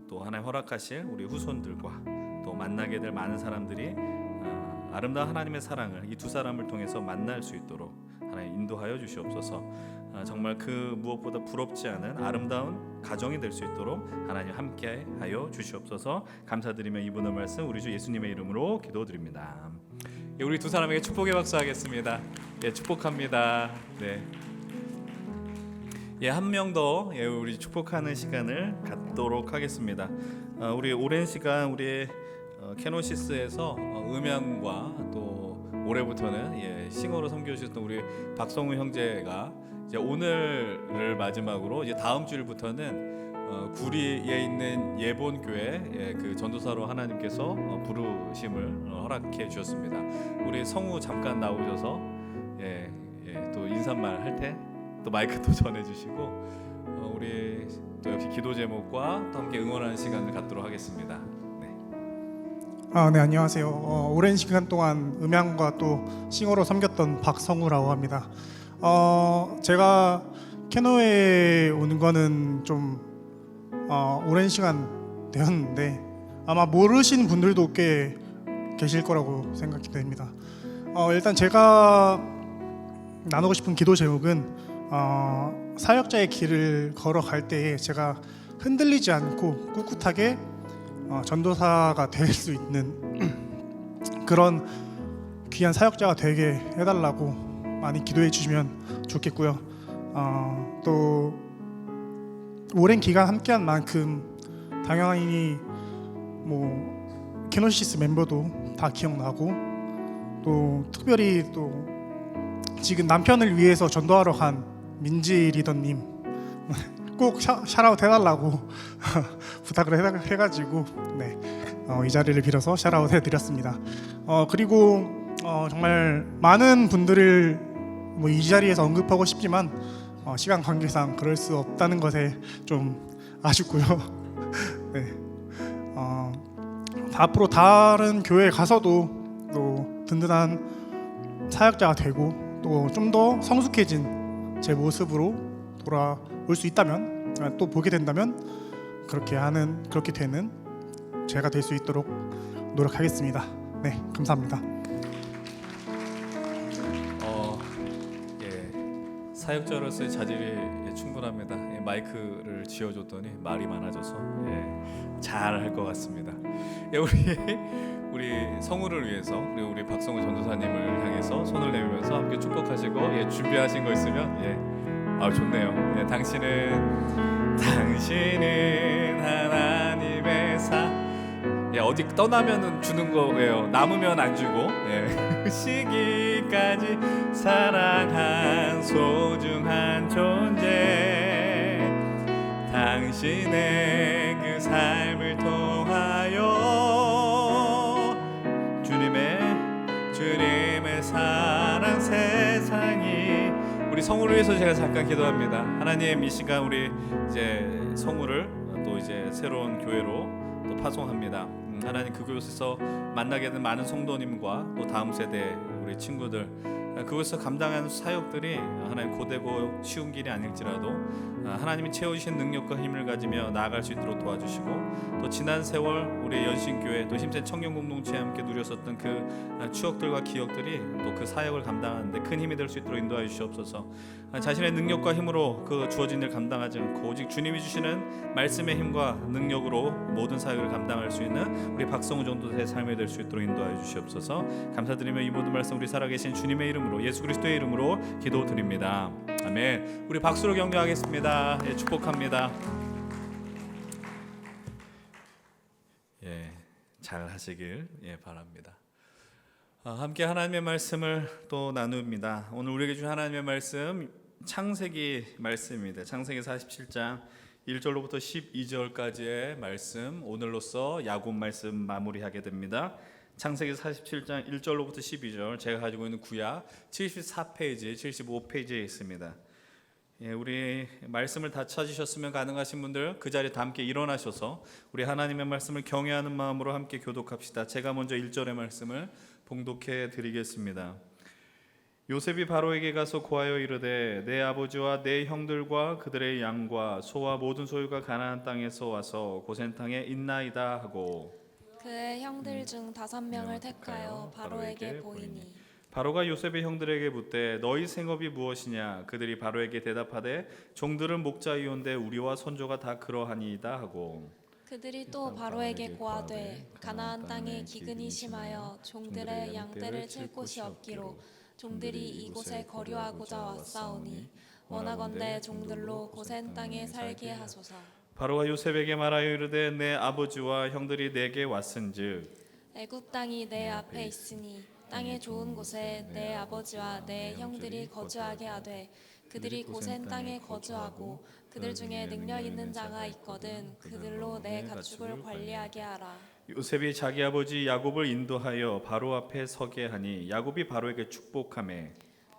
또 하나님 허락하실 우리 후손들과 또 만나게 될 많은 사람들이 아름다운 하나님의 사랑을 이 두 사람을 통해서 만날 수 있도록 하나님 인도하여 주시옵소서. 정말 그 무엇보다 부럽지 않은 아름다운 가정이 될 수 있도록 하나님 함께하여 주시옵소서. 감사드리며 이분의 말씀 우리 주 예수님의 이름으로 기도드립니다. 우리 두 사람에게 축복의 박수 하겠습니다. 축복합니다. 한 명 더 우리 축복하는 시간을 갖도록 하겠습니다. 우리 오랜 시간 우리 케노시스에서 음향과 또 올해부터는 싱어로 섬겨주셨던 우리 박성우 형제가 이제 오늘을 마지막으로 이제 다음 주일부터는 구리에 있는 예본교회 그 전도사로 하나님께서 부르심을 허락해 주셨습니다. 우리 성우 잠깐 나오셔서 또 인사말 할 때 또 마이크도 전해주시고 우리 또 역시 기도 제목과 또 함께 응원하는 시간을 갖도록 하겠습니다. 네. 네, 안녕하세요. 오랜 시간 동안 음향과 또 싱어로 섬겼던 박성우라고 합니다. 제가 캐노에 온 거는 좀 오랜 시간 되었는데 아마 모르시는 분들도 꽤 계실 거라고 생각이 됩니다. 일단 제가 나누고 싶은 기도 제목은 사역자의 길을 걸어갈 때에 제가 흔들리지 않고 꿋꿋하게 전도사가 될 수 있는 그런 귀한 사역자가 되게 해달라고 많이 기도해 주시면 좋겠고요. 또 오랜 기간 함께한 만큼 당연히 뭐 케노시스 멤버도 다 기억나고 또 특별히 또 지금 남편을 위해서 전도하러 간 민지 리더님 꼭 샤라웃 해달라고 부탁을 해가지고 네, 이 자리를 빌어서 샤라웃 해드렸습니다. 그리고 정말 많은 분들을 뭐 이 자리에서 언급하고 싶지만 시간 관계상 그럴 수 없다는 것에 좀 아쉽고요. 네, 앞으로 다른 교회에 가서도 또 든든한 사역자가 되고 또 좀 더 성숙해진 제 모습으로 돌아올 수 있다면 또 보게 된다면 그렇게 되는 제가 될 수 있도록 노력하겠습니다. 네, 감사합니다. 사역자로서의 자질이 충분합니다. 마이크를 쥐어줬더니 말이 많아져서 잘할 것 같습니다. 우리 성우를 위해서 그리고 우리 박성우 전도사님을 향해서 손을 내밀면서 함께 축복하시고 준비하신 거 있으면 좋네요. 당신은 하나님의 어디 떠나면은 주는 거예요. 남으면 안 주고 그 시기까지 사랑한 소중한 존재 당신의 그 삶을 통하여 주님의 사랑 세상이 우리 성우를 위해서 제가 잠깐 기도합니다. 하나님 이 시간 우리 이제 성우를 또 이제 새로운 교회로 또 파송합니다. 하나님 그곳에서 만나게 된 많은 성도님과 또 다음 세대 우리 친구들 그곳에서 감당하는 사역들이 하나님 고되고 쉬운 길이 아닐지라도 하나님이 채우신 능력과 힘을 가지며 나아갈 수 있도록 도와주시고 또 지난 세월 우리 연신교회 또 힘센 청년 공동체와 함께 누렸었던 그 추억들과 기억들이 또 그 사역을 감당하는데 큰 힘이 될 수 있도록 인도하여 주시옵소서. 자신의 능력과 힘으로 그 주어진 일을 감당하지 않고 오직 주님이 주시는 말씀의 힘과 능력으로 모든 사역을 감당할 수 있는 우리 박성우 전도사의 삶이 될 수 있도록 인도하여 주시옵소서. 감사드리며 이 모든 말씀 우리 살아계신 주님의 이름으로 예수 그리스도의 이름으로 기도드립니다. 아멘. 우리 박수로 격려하겠습니다. 축복합니다. 잘 하시길 바랍니다. 함께 하나님의 말씀을 또 나눕니다. 오늘 우리에게 주신 하나님의 말씀 창세기 말씀입니다. 창세기 47장 1절로부터 12절까지의 말씀 오늘로써 야곱 말씀 마무리하게 됩니다. 창세기 47장 1절로부터 12절 제가 가지고 있는 구약 74페이지, 75페이지에 있습니다. 우리 말씀을 다 찾으셨으면 가능하신 분들 그 자리에 다 함께 일어나셔서 우리 하나님의 말씀을 경외하는 마음으로 함께 교독합시다. 제가 먼저 1절의 말씀을 봉독해 드리겠습니다. 요셉이 바로에게 가서 고하여 이르되 내 아버지와 내 형들과 그들의 양과 소와 모든 소유가 가나안 땅에서 와서 고센 땅에 있나이다 하고 그의 형들 중 5명을 택하여 바로에게 보이니 바로가 요셉의 형들에게 묻되 너희 생업이 무엇이냐 그들이 바로에게 대답하되 종들은 목자이온데 우리와 손조가 다 그러하니이다 하고 그들이 또 바로에게 고하되 가나안 땅에 기근이 심하여 종들의 양떼를 칠 곳이 없기로 종들이 이곳에 거류하고자 왔사오니 원하건대 종들로 고센 땅에 살게 하소서. 바로가 요셉에게 말하여 이르되 내 아버지와 형들이 내게 왔은즉 애굽 땅이 내 앞에 있으니 땅의 좋은 곳에 내 아버지와 내 형들이 거주하게 하되 그들이 고센 땅에 거주하고 그들 중에 능력 있는 자가 있거든 그들로 내 가축을 관리하게 하라. 요셉이 자기 아버지 야곱을 인도하여 바로 앞에 서게 하니 야곱이 바로에게 축복하매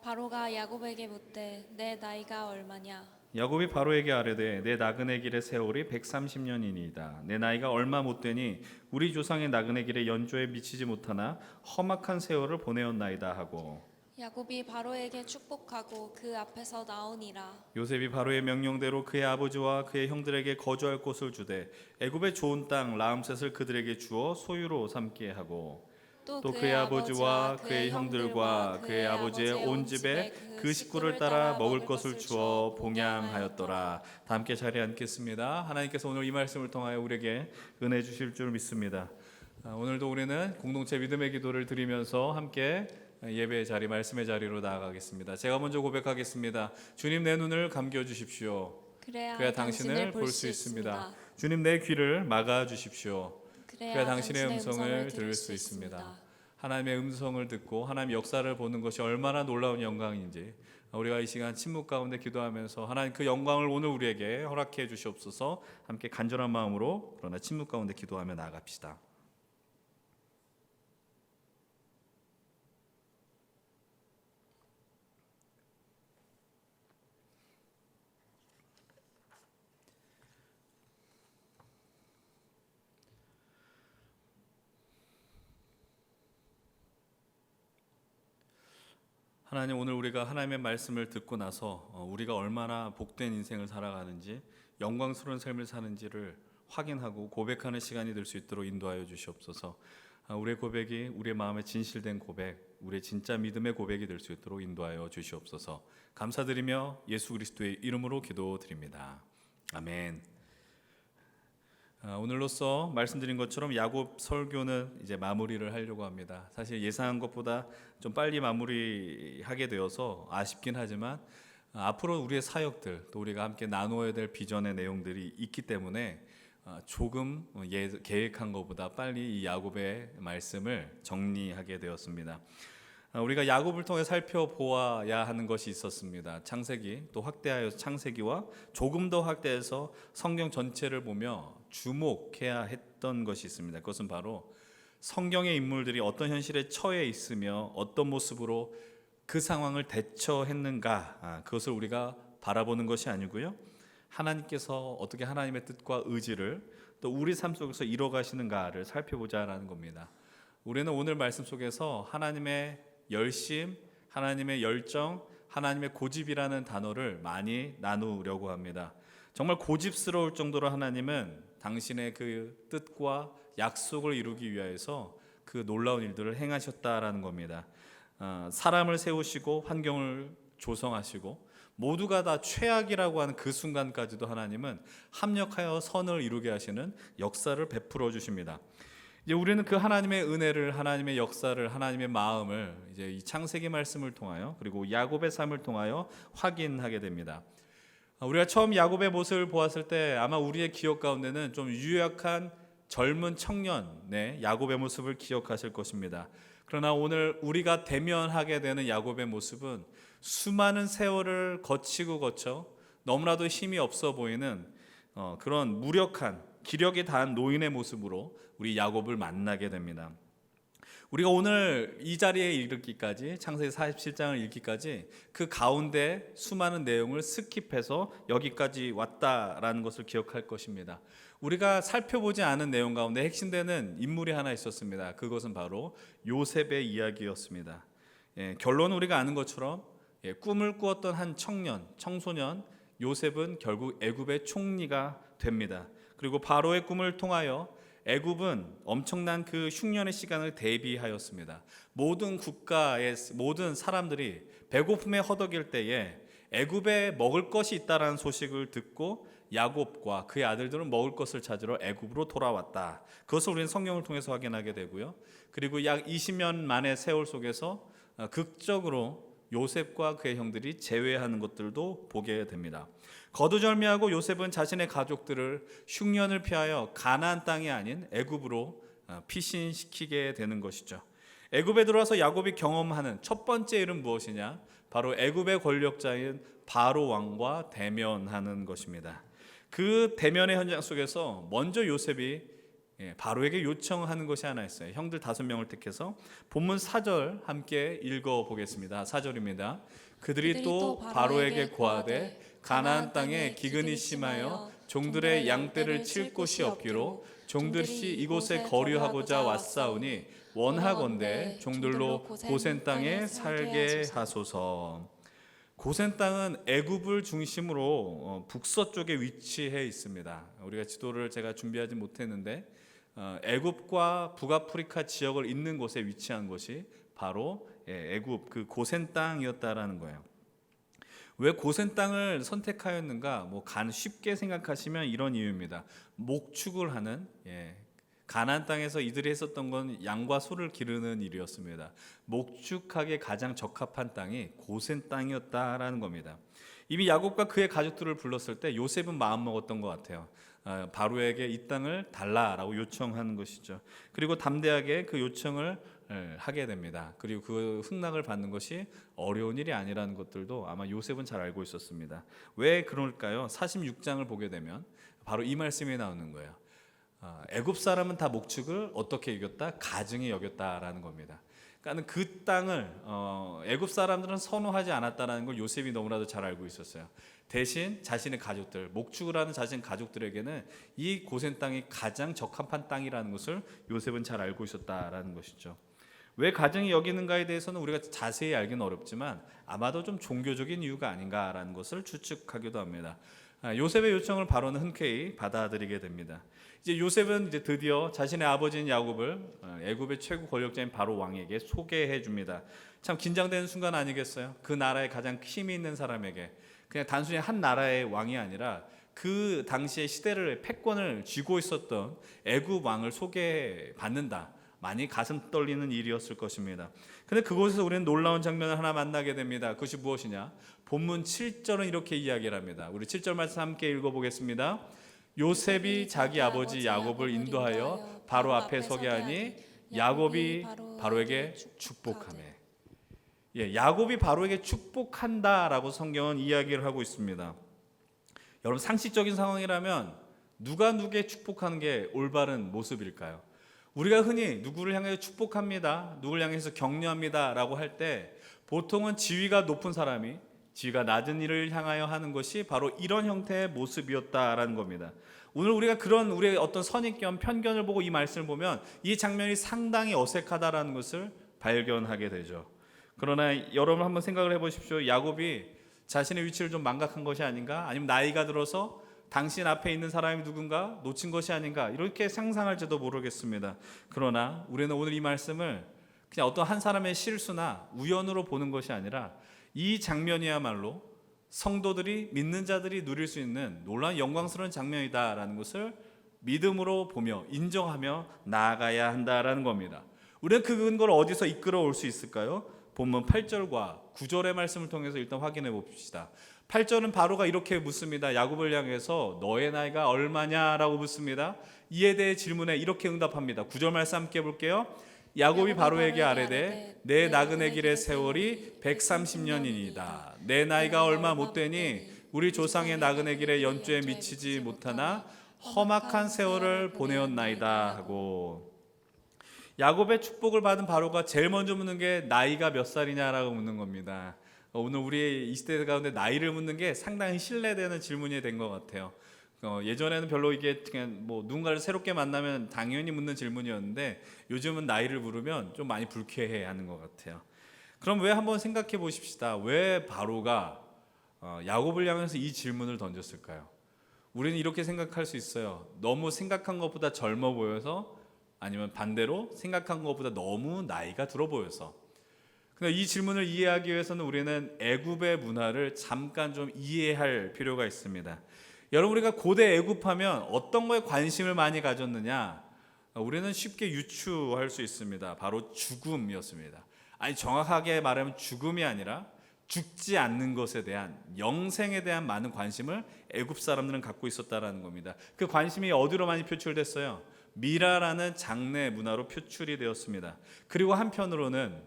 바로가 야곱에게 묻되 내 나이가 얼마냐? 야곱이 바로에게 아뢰되 내 나그네 길의 세월이 130년이니이다. 내 나이가 얼마 못 되니 우리 조상의 나그네 길에 연조에 미치지 못하나 험악한 세월을 보내었나이다 하고 야곱이 바로에게 축복하고 그 앞에서 나오니라. 요셉이 바로의 명령대로 그의 아버지와 그의 형들에게 거주할 곳을 주되 애굽의 좋은 땅 라암셋을 그들에게 주어 소유로 삼게 하고 또 그의 아버지와 그의 형들과 그의 아버지의 온 집에 그 식구를 따라 먹을 것을 주어 봉양하였더라. 다 함께 자리에 앉겠습니다. 하나님께서 오늘 이 말씀을 통하여 우리에게 은혜 주실 줄 믿습니다. 오늘도 우리는 공동체 믿음의 기도를 드리면서 함께 예배의 자리, 말씀의 자리로 나아가겠습니다. 제가 먼저 고백하겠습니다. 주님, 내 눈을 감겨 주십시오. 그래야 당신을 볼 수 있습니다. 주님, 내 귀를 막아 주십시오. 그래야 당신의 음성을 들을 수 있습니다. 하나님의 음성을 듣고 하나님의 역사를 보는 것이 얼마나 놀라운 영광인지 우리가 이 시간 침묵 가운데 기도하면서 하나님 그 영광을 오늘 우리에게 허락해 주시옵소서. 함께 간절한 마음으로 그러나 침묵 가운데 기도하며 나아갑시다. 하나님, 오늘 우리가 하나님의 말씀을 듣고 나서 우리가 얼마나 복된 인생을 살아가는지 영광스러운 삶을 사는지를 확인하고 고백하는 시간이 될 수 있도록 인도하여 주시옵소서. 우리의 고백이 우리의 마음에 진실된 고백, 우리의 진짜 믿음의 고백이 될 수 있도록 인도하여 주시옵소서. 감사드리며 예수 그리스도의 이름으로 기도드립니다. 아멘. 오늘로써 말씀드린 것처럼 야곱 설교는 이제 마무리를 하려고 합니다. 사실 예상한 것보다 좀 빨리 마무리하게 되어서 아쉽긴 하지만 앞으로 우리의 사역들 또 우리가 함께 나누어야 될 비전의 내용들이 있기 때문에 조금 계획한 것보다 빨리 이 야곱의 말씀을 정리하게 되었습니다. 우리가 야곱을 통해 살펴보아야 하는 것이 있었습니다. 창세기, 또 확대하여서 창세기와 조금 더 확대해서 성경 전체를 보며 주목해야 했던 것이 있습니다. 그것은 바로 성경의 인물들이 어떤 현실에 처해 있으며 어떤 모습으로 그 상황을 대처했는가, 그것을 우리가 바라보는 것이 아니고요, 하나님께서 어떻게 하나님의 뜻과 의지를 또 우리 삶 속에서 이뤄가시는가를 살펴보자라는 겁니다. 우리는 오늘 말씀 속에서 하나님의 열심, 하나님의 열정, 하나님의 고집이라는 단어를 많이 나누려고 합니다. 정말 고집스러울 정도로 하나님은 당신의 그 뜻과 약속을 이루기 위하여서 그 놀라운 일들을 행하셨다라는 겁니다. 사람을 세우시고 환경을 조성하시고 모두가 다 최악이라고 하는 그 순간까지도 하나님은 합력하여 선을 이루게 하시는 역사를 베풀어 주십니다. 이제 우리는 그 하나님의 은혜를, 하나님의 역사를, 하나님의 마음을 이제 이 창세기 말씀을 통하여 그리고 야곱의 삶을 통하여 확인하게 됩니다. 우리가 처음 야곱의 모습을 보았을 때 아마 우리의 기억 가운데는 좀 유약한 젊은 청년의 야곱의 모습을 기억하실 것입니다. 그러나 오늘 우리가 대면하게 되는 야곱의 모습은 수많은 세월을 거치고 거쳐 너무나도 힘이 없어 보이는 그런 무력한 기력이 다한 노인의 모습으로 우리 야곱을 만나게 됩니다. 우리가 오늘 이 자리에 이르기까지, 창세기 47장을 읽기까지 그 가운데 수많은 내용을 스킵해서 여기까지 왔다라는 것을 기억할 것입니다. 우리가 살펴보지 않은 내용 가운데 핵심되는 인물이 하나 있었습니다. 그것은 바로 요셉의 이야기였습니다. 결론은 우리가 아는 것처럼 꿈을 꾸었던 한 청소년 요셉은 결국 애굽의 총리가 됩니다. 그리고 바로의 꿈을 통하여 애굽은 엄청난 그 흉년의 시간을 대비하였습니다. 모든 국가의 모든 사람들이 배고픔에 허덕일 때에 애굽에 먹을 것이 있다라는 소식을 듣고 야곱과 그의 아들들은 먹을 것을 찾으러 애굽으로 돌아왔다. 그것을 우리는 성경을 통해서 확인하게 되고요. 그리고 약 20년 만의 세월 속에서 극적으로 요셉과 그의 형들이 제외하는 것들도 보게 됩니다. 거두절미하고 요셉은 자신의 가족들을 흉년을 피하여 가나안 땅이 아닌 애굽으로 피신시키게 되는 것이죠. 애굽에 들어와서 야곱이 경험하는 첫 번째 일은 무엇이냐? 바로 애굽의 권력자인 바로 왕과 대면하는 것입니다. 그 대면의 현장 속에서 먼저 요셉이 바로에게 요청하는 것이 하나 있어요. 형들 5명을 택해서 본문 4절 함께 읽어보겠습니다. 4절입니다. 그들이 또 바로에게 고하되 가나안 땅에 기근이 심하여 종들의 양떼를 칠 곳이 없기로 종들이 이곳에 거류하고자 왔사오니 원하건대 종들로 고센 땅에 살게 하소서. 고센 땅은 애굽을 중심으로 북서쪽에 위치해 있습니다. 우리가 지도를 제가 준비하지 못했는데 애굽과 북아프리카 지역을 잇는 곳에 위치한 곳이 바로 애굽 그 고센 땅이었다라는 거예요. 왜 고센 땅을 선택하였는가? 쉽게 생각하시면 이런 이유입니다. 목축을 하는 가나안 땅에서 이들이 했었던 건 양과 소를 기르는 일이었습니다. 목축하기에 가장 적합한 땅이 고센 땅이었다라는 겁니다. 이미 야곱과 그의 가족들을 불렀을 때 요셉은 마음 먹었던 것 같아요. 바로에게 이 땅을 달라라고 요청하는 것이죠. 그리고 담대하게 그 요청을 하게 됩니다. 그리고 그 승낙을 받는 것이 어려운 일이 아니라는 것들도 아마 요셉은 잘 알고 있었습니다. 왜 그럴까요? 46장을 보게 되면 바로 이 말씀이 나오는 거예요. 애굽 사람은 다 목축을 어떻게 여겼다? 가증히 여겼다라는 겁니다. 그러니까 그 땅을 애굽 사람들은 선호하지 않았다는 걸 요셉이 너무나도 잘 알고 있었어요. 대신 자신의 가족들, 목축을 하는 자신 가족들에게는 이 고센 땅이 가장 적합한 땅이라는 것을 요셉은 잘 알고 있었다라는 것이죠. 왜 가증히 여기는가에 대해서는 우리가 자세히 알기는 어렵지만 아마도 좀 종교적인 이유가 아닌가라는 것을 추측하기도 합니다. 요셉의 요청을 바로는 흔쾌히 받아들이게 됩니다. 이제 요셉은 이제 드디어 자신의 아버지인 야곱을 애굽의 최고 권력자인 바로 왕에게 소개해 줍니다. 참 긴장되는 순간 아니겠어요? 그 나라의 가장 힘이 있는 사람에게 그냥 단순히 한 나라의 왕이 아니라 그 당시의 시대를 패권을 쥐고 있었던 애굽 왕을 소개받는다. 많이 가슴 떨리는 일이었을 것입니다. 근데 그곳에서 우리는 놀라운 장면을 하나 만나게 됩니다. 그것이 무엇이냐? 본문 7절은 이렇게 이야기를 합니다. 우리 7절 말씀 함께 읽어보겠습니다. 요셉이 자기 아버지 야곱을 인도하여 바로 앞에 서게 하니 야곱이 바로에게 축복하매. 야곱이 바로에게 축복한다라고 성경은 이야기를 하고 있습니다. 여러분 상식적인 상황이라면 누가 누구에게 축복하는 게 올바른 모습일까요? 우리가 흔히 누구를 향해서 축복합니다, 누구를 향해서 격려합니다 라고 할 때 보통은 지위가 높은 사람이 지위가 낮은 이를 향하여 하는 것이 바로 이런 형태의 모습이었다라는 겁니다. 오늘 우리가 그런 우리의 어떤 선입견, 편견을 보고 이 말씀을 보면 이 장면이 상당히 어색하다라는 것을 발견하게 되죠. 그러나 여러분 한번 생각을 해보십시오. 야곱이 자신의 위치를 좀 망각한 것이 아닌가? 아니면 나이가 들어서 당신 앞에 있는 사람이 누군가 놓친 것이 아닌가? 이렇게 상상할지도 모르겠습니다. 그러나 우리는 오늘 이 말씀을 그냥 어떤 한 사람의 실수나 우연으로 보는 것이 아니라 이 장면이야말로 성도들이, 믿는 자들이 누릴 수 있는 놀라운 영광스러운 장면이다라는 것을 믿음으로 보며 인정하며 나아가야 한다라는 겁니다. 우리는 그 근거를 어디서 이끌어올 수 있을까요? 본문 8절과 9절의 말씀을 통해서 일단 확인해 봅시다. 8절은 바로가 이렇게 묻습니다. 야곱을 향해서 너의 나이가 얼마냐라고 묻습니다. 이에 대해 질문에 이렇게 응답합니다. 9절 말씀 함께 볼게요. 야곱이 바로에게 아뢰되 내 나그네 길의 세월이 130년이니이다. 내 나이가 얼마 못 되니 우리 조상의 나그네 길의 연주에 미치지 못하나 험악한 세월을 보내었나이다 하고, 야곱의 축복을 받은 바로가 제일 먼저 묻는 게 나이가 몇 살이냐라고 묻는 겁니다. 오늘 우리의 이 시대 가운데 나이를 묻는 게 상당히 신뢰되는 질문이 된 것 같아요. 예전에는 별로 이게 그냥 누군가를 새롭게 만나면 당연히 묻는 질문이었는데 요즘은 나이를 물으면 좀 많이 불쾌해하는 것 같아요. 그럼 왜 한번 생각해 보십시다. 왜 바로가 야곱을 향해서 이 질문을 던졌을까요? 우리는 이렇게 생각할 수 있어요. 너무 생각한 것보다 젊어 보여서, 아니면 반대로 생각한 것보다 너무 나이가 들어 보여서. 근데 이 질문을 이해하기 위해서는 우리는 애굽의 문화를 잠깐 좀 이해할 필요가 있습니다. 여러분, 우리가 고대 애굽하면 어떤 거에 관심을 많이 가졌느냐? 우리는 쉽게 유추할 수 있습니다. 바로 죽음이었습니다. 아니, 정확하게 말하면 죽음이 아니라 죽지 않는 것에 대한, 영생에 대한 많은 관심을 애굽 사람들은 갖고 있었다라는 겁니다. 그 관심이 어디로 많이 표출됐어요? 미라라는 장례 문화로 표출이 되었습니다. 그리고 한편으로는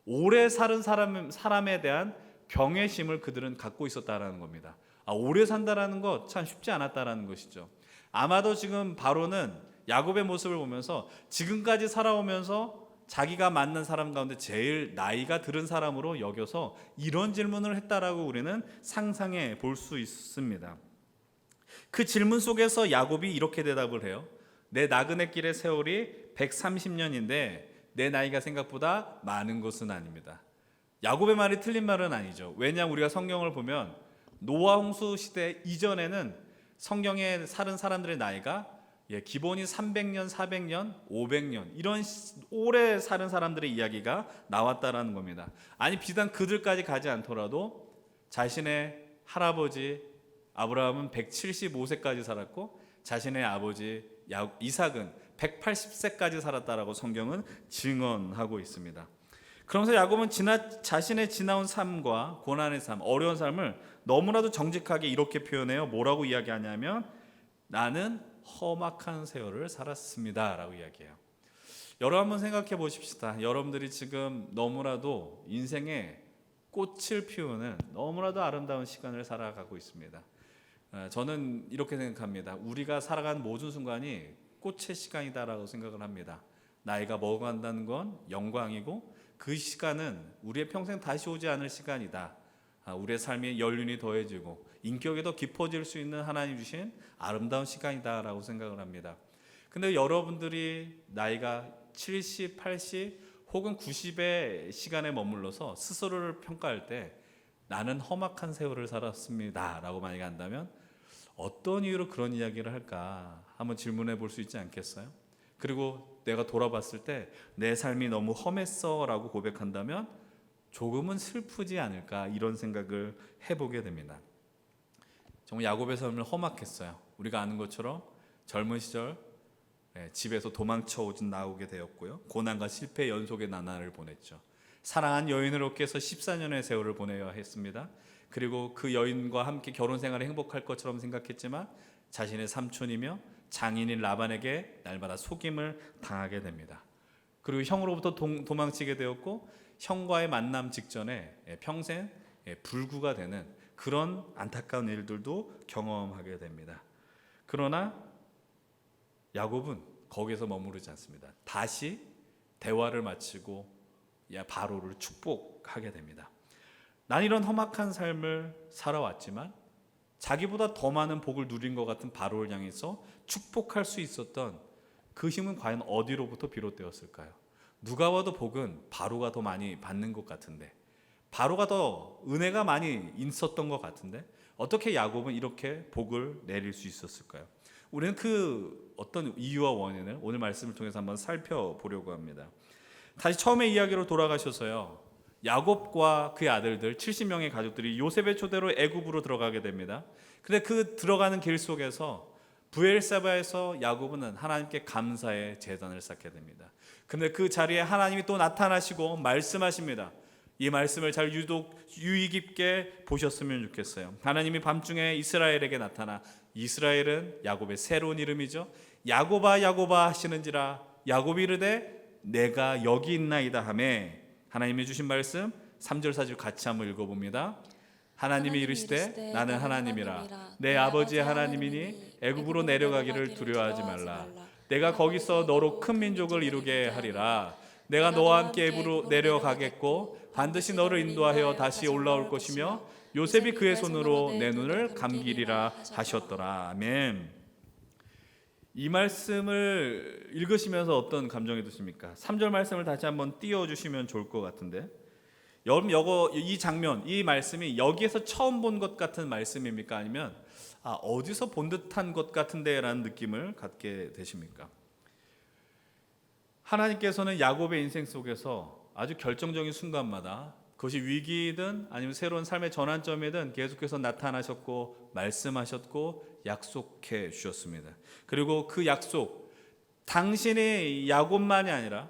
오래 사는 사람에 대한 경외심을 그들은 갖고 있었다라는 겁니다. 오래 산다라는 것 참 쉽지 않았다라는 것이죠. 아마도 지금 바로는 야곱의 모습을 보면서 지금까지 살아오면서 자기가 만난 사람 가운데 제일 나이가 들은 사람으로 여겨서 이런 질문을 했다라고 우리는 상상해 볼 수 있습니다. 그 질문 속에서 야곱이 이렇게 대답을 해요. 내 나그네 길의 세월이 130년인데 내 나이가 생각보다 많은 것은 아닙니다. 야곱의 말이 틀린 말은 아니죠. 왜냐하면 우리가 성경을 보면 노아 홍수 시대 이전에는 성경에 사는 사람들의 나이가 기본이 300년, 400년, 500년 이런 오래 사는 사람들의 이야기가 나왔다라는 겁니다. 아니 비단 그들까지 가지 않더라도 자신의 할아버지 아브라함은 175세까지 살았고 자신의 아버지 이삭은 180세까지 살았다라고 성경은 증언하고 있습니다. 그러면서 야곱은 자신의 지나온 삶과 고난의 삶, 어려운 삶을 너무나도 정직하게 이렇게 표현해요. 뭐라고 이야기하냐면 나는 험악한 세월을 살았습니다 라고 이야기해요. 여러분 한번 생각해 보십시다. 여러분들이 지금 너무나도 인생에 꽃을 피우는 너무나도 아름다운 시간을 살아가고 있습니다. 저는 이렇게 생각합니다. 우리가 살아간 모든 순간이 꽃의 시간이다라고 생각을 합니다. 나이가 먹어간다는 건 영광이고 그 시간은 우리의 평생 다시 오지 않을 시간이다. 우리의 삶에 연륜이 더해지고 인격이 더 깊어질 수 있는 하나님 주신 아름다운 시간이다라고 생각을 합니다. 근데 여러분들이 나이가 70, 80 혹은 90의 시간에 머물러서 스스로를 평가할 때 나는 험악한 세월을 살았습니다 라고 만약에 한다면 어떤 이유로 그런 이야기를 할까 한번 질문해 볼 수 있지 않겠어요? 그리고 내가 돌아봤을 때 내 삶이 너무 험했어 라고 고백한다면 조금은 슬프지 않을까 이런 생각을 해보게 됩니다. 정말 야곱의 삶을 험악했어요. 우리가 아는 것처럼 젊은 시절 집에서 도망쳐 나오게 되었고요. 고난과 실패 연속의 나날을 보냈죠. 사랑한 여인을 얻기 위해서 14년의 세월을 보내야 했습니다. 그리고 그 여인과 함께 결혼 생활이 행복할 것처럼 생각했지만 자신의 삼촌이며 장인인 라반에게 날마다 속임을 당하게 됩니다. 그리고 형으로부터 도망치게 되었고 형과의 만남 직전에 평생 불구가 되는 그런 안타까운 일들도 경험하게 됩니다. 그러나 야곱은 거기서 머무르지 않습니다. 다시 대화를 마치고 바로를 축복하게 됩니다. 난 이런 험악한 삶을 살아왔지만 자기보다 더 많은 복을 누린 것 같은 바로를 향해서 축복할 수 있었던 그 힘은 과연 어디로부터 비롯되었을까요? 누가 와도 복은 바로가 더 많이 받는 것 같은데 바로가 더 은혜가 많이 있었던 것 같은데 어떻게 야곱은 이렇게 복을 내릴 수 있었을까요? 우리는 그 어떤 이유와 원인을 오늘 말씀을 통해서 한번 살펴보려고 합니다. 다시 처음의 이야기로 돌아가셔서요. 야곱과 그의 아들들 70명의 가족들이 요셉의 초대로 애굽으로 들어가게 됩니다. 근데 그 들어가는 길 속에서 브엘세바에서 야곱은 하나님께 감사의 제단을 쌓게 됩니다. 근데 그 자리에 하나님이 또 나타나시고 말씀하십니다. 이 말씀을 잘 유의 깊게 보셨으면 좋겠어요. 하나님이 밤중에 이스라엘에게 나타나 이스라엘은 야곱의 새로운 이름이죠. 야곱아 야곱아 하시는지라 야곱이 이르되 내가 여기 있나이다 하매 하나님이 주신 말씀 3절 4절 같이 한번 읽어봅니다. 하나님이 이르시되 나는 하나님이라 내 아버지의 하나님이니 애굽으로 내려가기를 두려워하지 말라. 내가 거기서 너로 큰 민족을 이루게 하리라. 내가 너와 함께 애굽으로 내려가겠고 반드시 너를 인도하여 다시 올라올 것이며 요셉이 그의 손으로 내 눈을 감기리라 하셨더라. 아멘. 이 말씀을 읽으시면서 어떤 감정이 드십니까? 3절 말씀을 다시 한번 띄워주시면 좋을 것 같은데 여러분 이 장면, 이 말씀이 여기에서 처음 본 것 같은 말씀입니까? 아니면 어디서 본 듯한 것 같은데 라는 느낌을 갖게 되십니까? 하나님께서는 야곱의 인생 속에서 아주 결정적인 순간마다 그것이 위기이든 아니면 새로운 삶의 전환점이든 계속해서 나타나셨고 말씀하셨고 약속해 주셨습니다. 그리고 그 약속, 당신이 야곱만이 아니라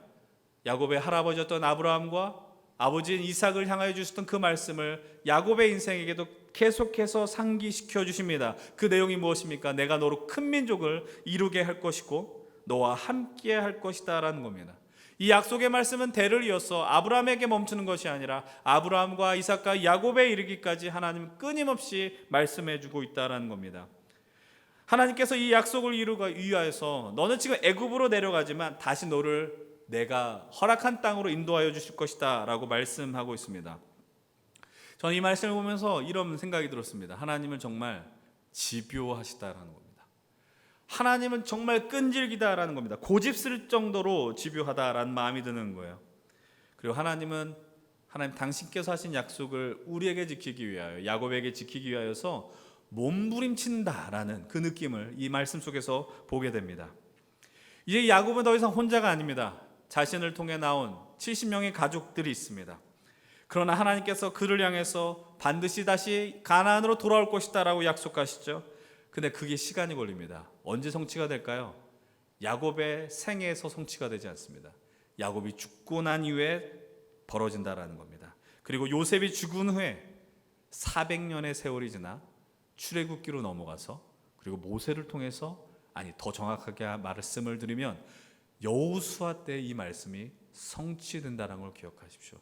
야곱의 할아버지였던 아브라함과 아버지인 이삭을 향하여 주셨던 그 말씀을 야곱의 인생에게도 계속해서 상기시켜 주십니다. 그 내용이 무엇입니까? 내가 너로 큰 민족을 이루게 할 것이고 너와 함께 할 것이다 라는 겁니다. 이 약속의 말씀은 대를 이어서 아브라함에게 멈추는 것이 아니라 아브라함과 이삭과 야곱에 이르기까지 하나님은 끊임없이 말씀해 주고 있다는 겁니다. 하나님께서 이 약속을 이루기 위하여서 너는 지금 애굽으로 내려가지만 다시 너를 내가 허락한 땅으로 인도하여 주실 것이다 라고 말씀하고 있습니다. 저는 이 말씀을 보면서 이런 생각이 들었습니다. 하나님은 정말 집요하시다라는 겁니다. 하나님은 정말 끈질기다라는 겁니다. 고집스를 정도로 집요하다라는 마음이 드는 거예요. 그리고 하나님 당신께서 하신 약속을 우리에게 지키기 위하여, 야곱에게 지키기 위하여서 몸부림친다라는 그 느낌을 이 말씀 속에서 보게 됩니다. 이제 야곱은 더 이상 혼자가 아닙니다. 자신을 통해 나온 70명의 가족들이 있습니다. 그러나 하나님께서 그를 향해서 반드시 다시 가나안으로 돌아올 것이다 라고 약속하시죠. 근데 그게 시간이 걸립니다. 언제 성취가 될까요? 야곱의 생애에서 성취가 되지 않습니다. 야곱이 죽고 난 이후에 벌어진다라는 겁니다. 그리고 요셉이 죽은 후에 400년의 세월이 지나 출애굽기로 넘어가서, 그리고 모세를 통해서, 더 정확하게 말씀을 드리면 여호수아 때 이 말씀이 성취된다는 걸 기억하십시오.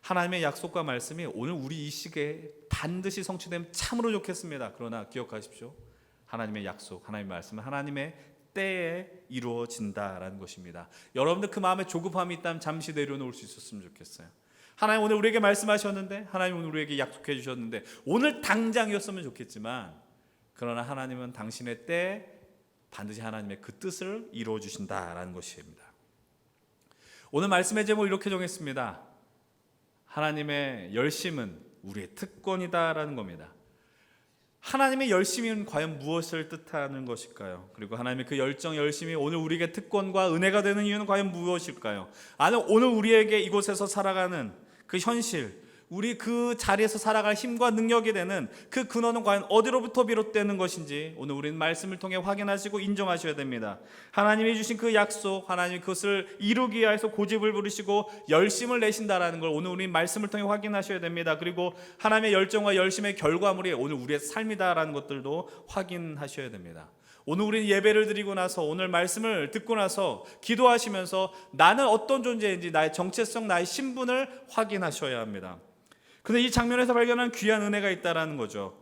하나님의 약속과 말씀이 오늘 우리 이 시기에 반드시 성취되면 참으로 좋겠습니다. 그러나 기억하십시오. 하나님의 약속, 하나님의 말씀은 하나님의 때에 이루어진다라는 것입니다. 여러분들 그 마음에 조급함이 있다면 잠시 내려놓을 수 있었으면 좋겠어요. 하나님 오늘 우리에게 말씀하셨는데, 하나님 오늘 우리에게 약속해 주셨는데, 오늘 당장이었으면 좋겠지만, 그러나 하나님은 당신의 때에 반드시 하나님의 그 뜻을 이루어 주신다라는 것입니다. 오늘 말씀의 제목을 이렇게 정했습니다. 하나님의 열심은 우리의 특권이다라는 겁니다. 하나님의 열심은 과연 무엇을 뜻하는 것일까요? 그리고 하나님의 그 열정, 열심이 오늘 우리에게 특권과 은혜가 되는 이유는 과연 무엇일까요? 오늘 우리에게 이곳에서 살아가는 그 현실, 우리 그 자리에서 살아갈 힘과 능력이 되는 그 근원은 과연 어디로부터 비롯되는 것인지 오늘 우리는 말씀을 통해 확인하시고 인정하셔야 됩니다. 하나님이 주신 그 약속, 하나님이 그것을 이루기 위해서 고집을 부리시고 열심을 내신다라는 걸 오늘 우리는 말씀을 통해 확인하셔야 됩니다. 그리고 하나님의 열정과 열심의 결과물이 오늘 우리의 삶이다라는 것들도 확인하셔야 됩니다. 오늘 우리는 예배를 드리고 나서, 오늘 말씀을 듣고 나서 기도하시면서 나는 어떤 존재인지, 나의 정체성, 나의 신분을 확인하셔야 합니다. 근데 이 장면에서 발견한 귀한 은혜가 있다라는 거죠.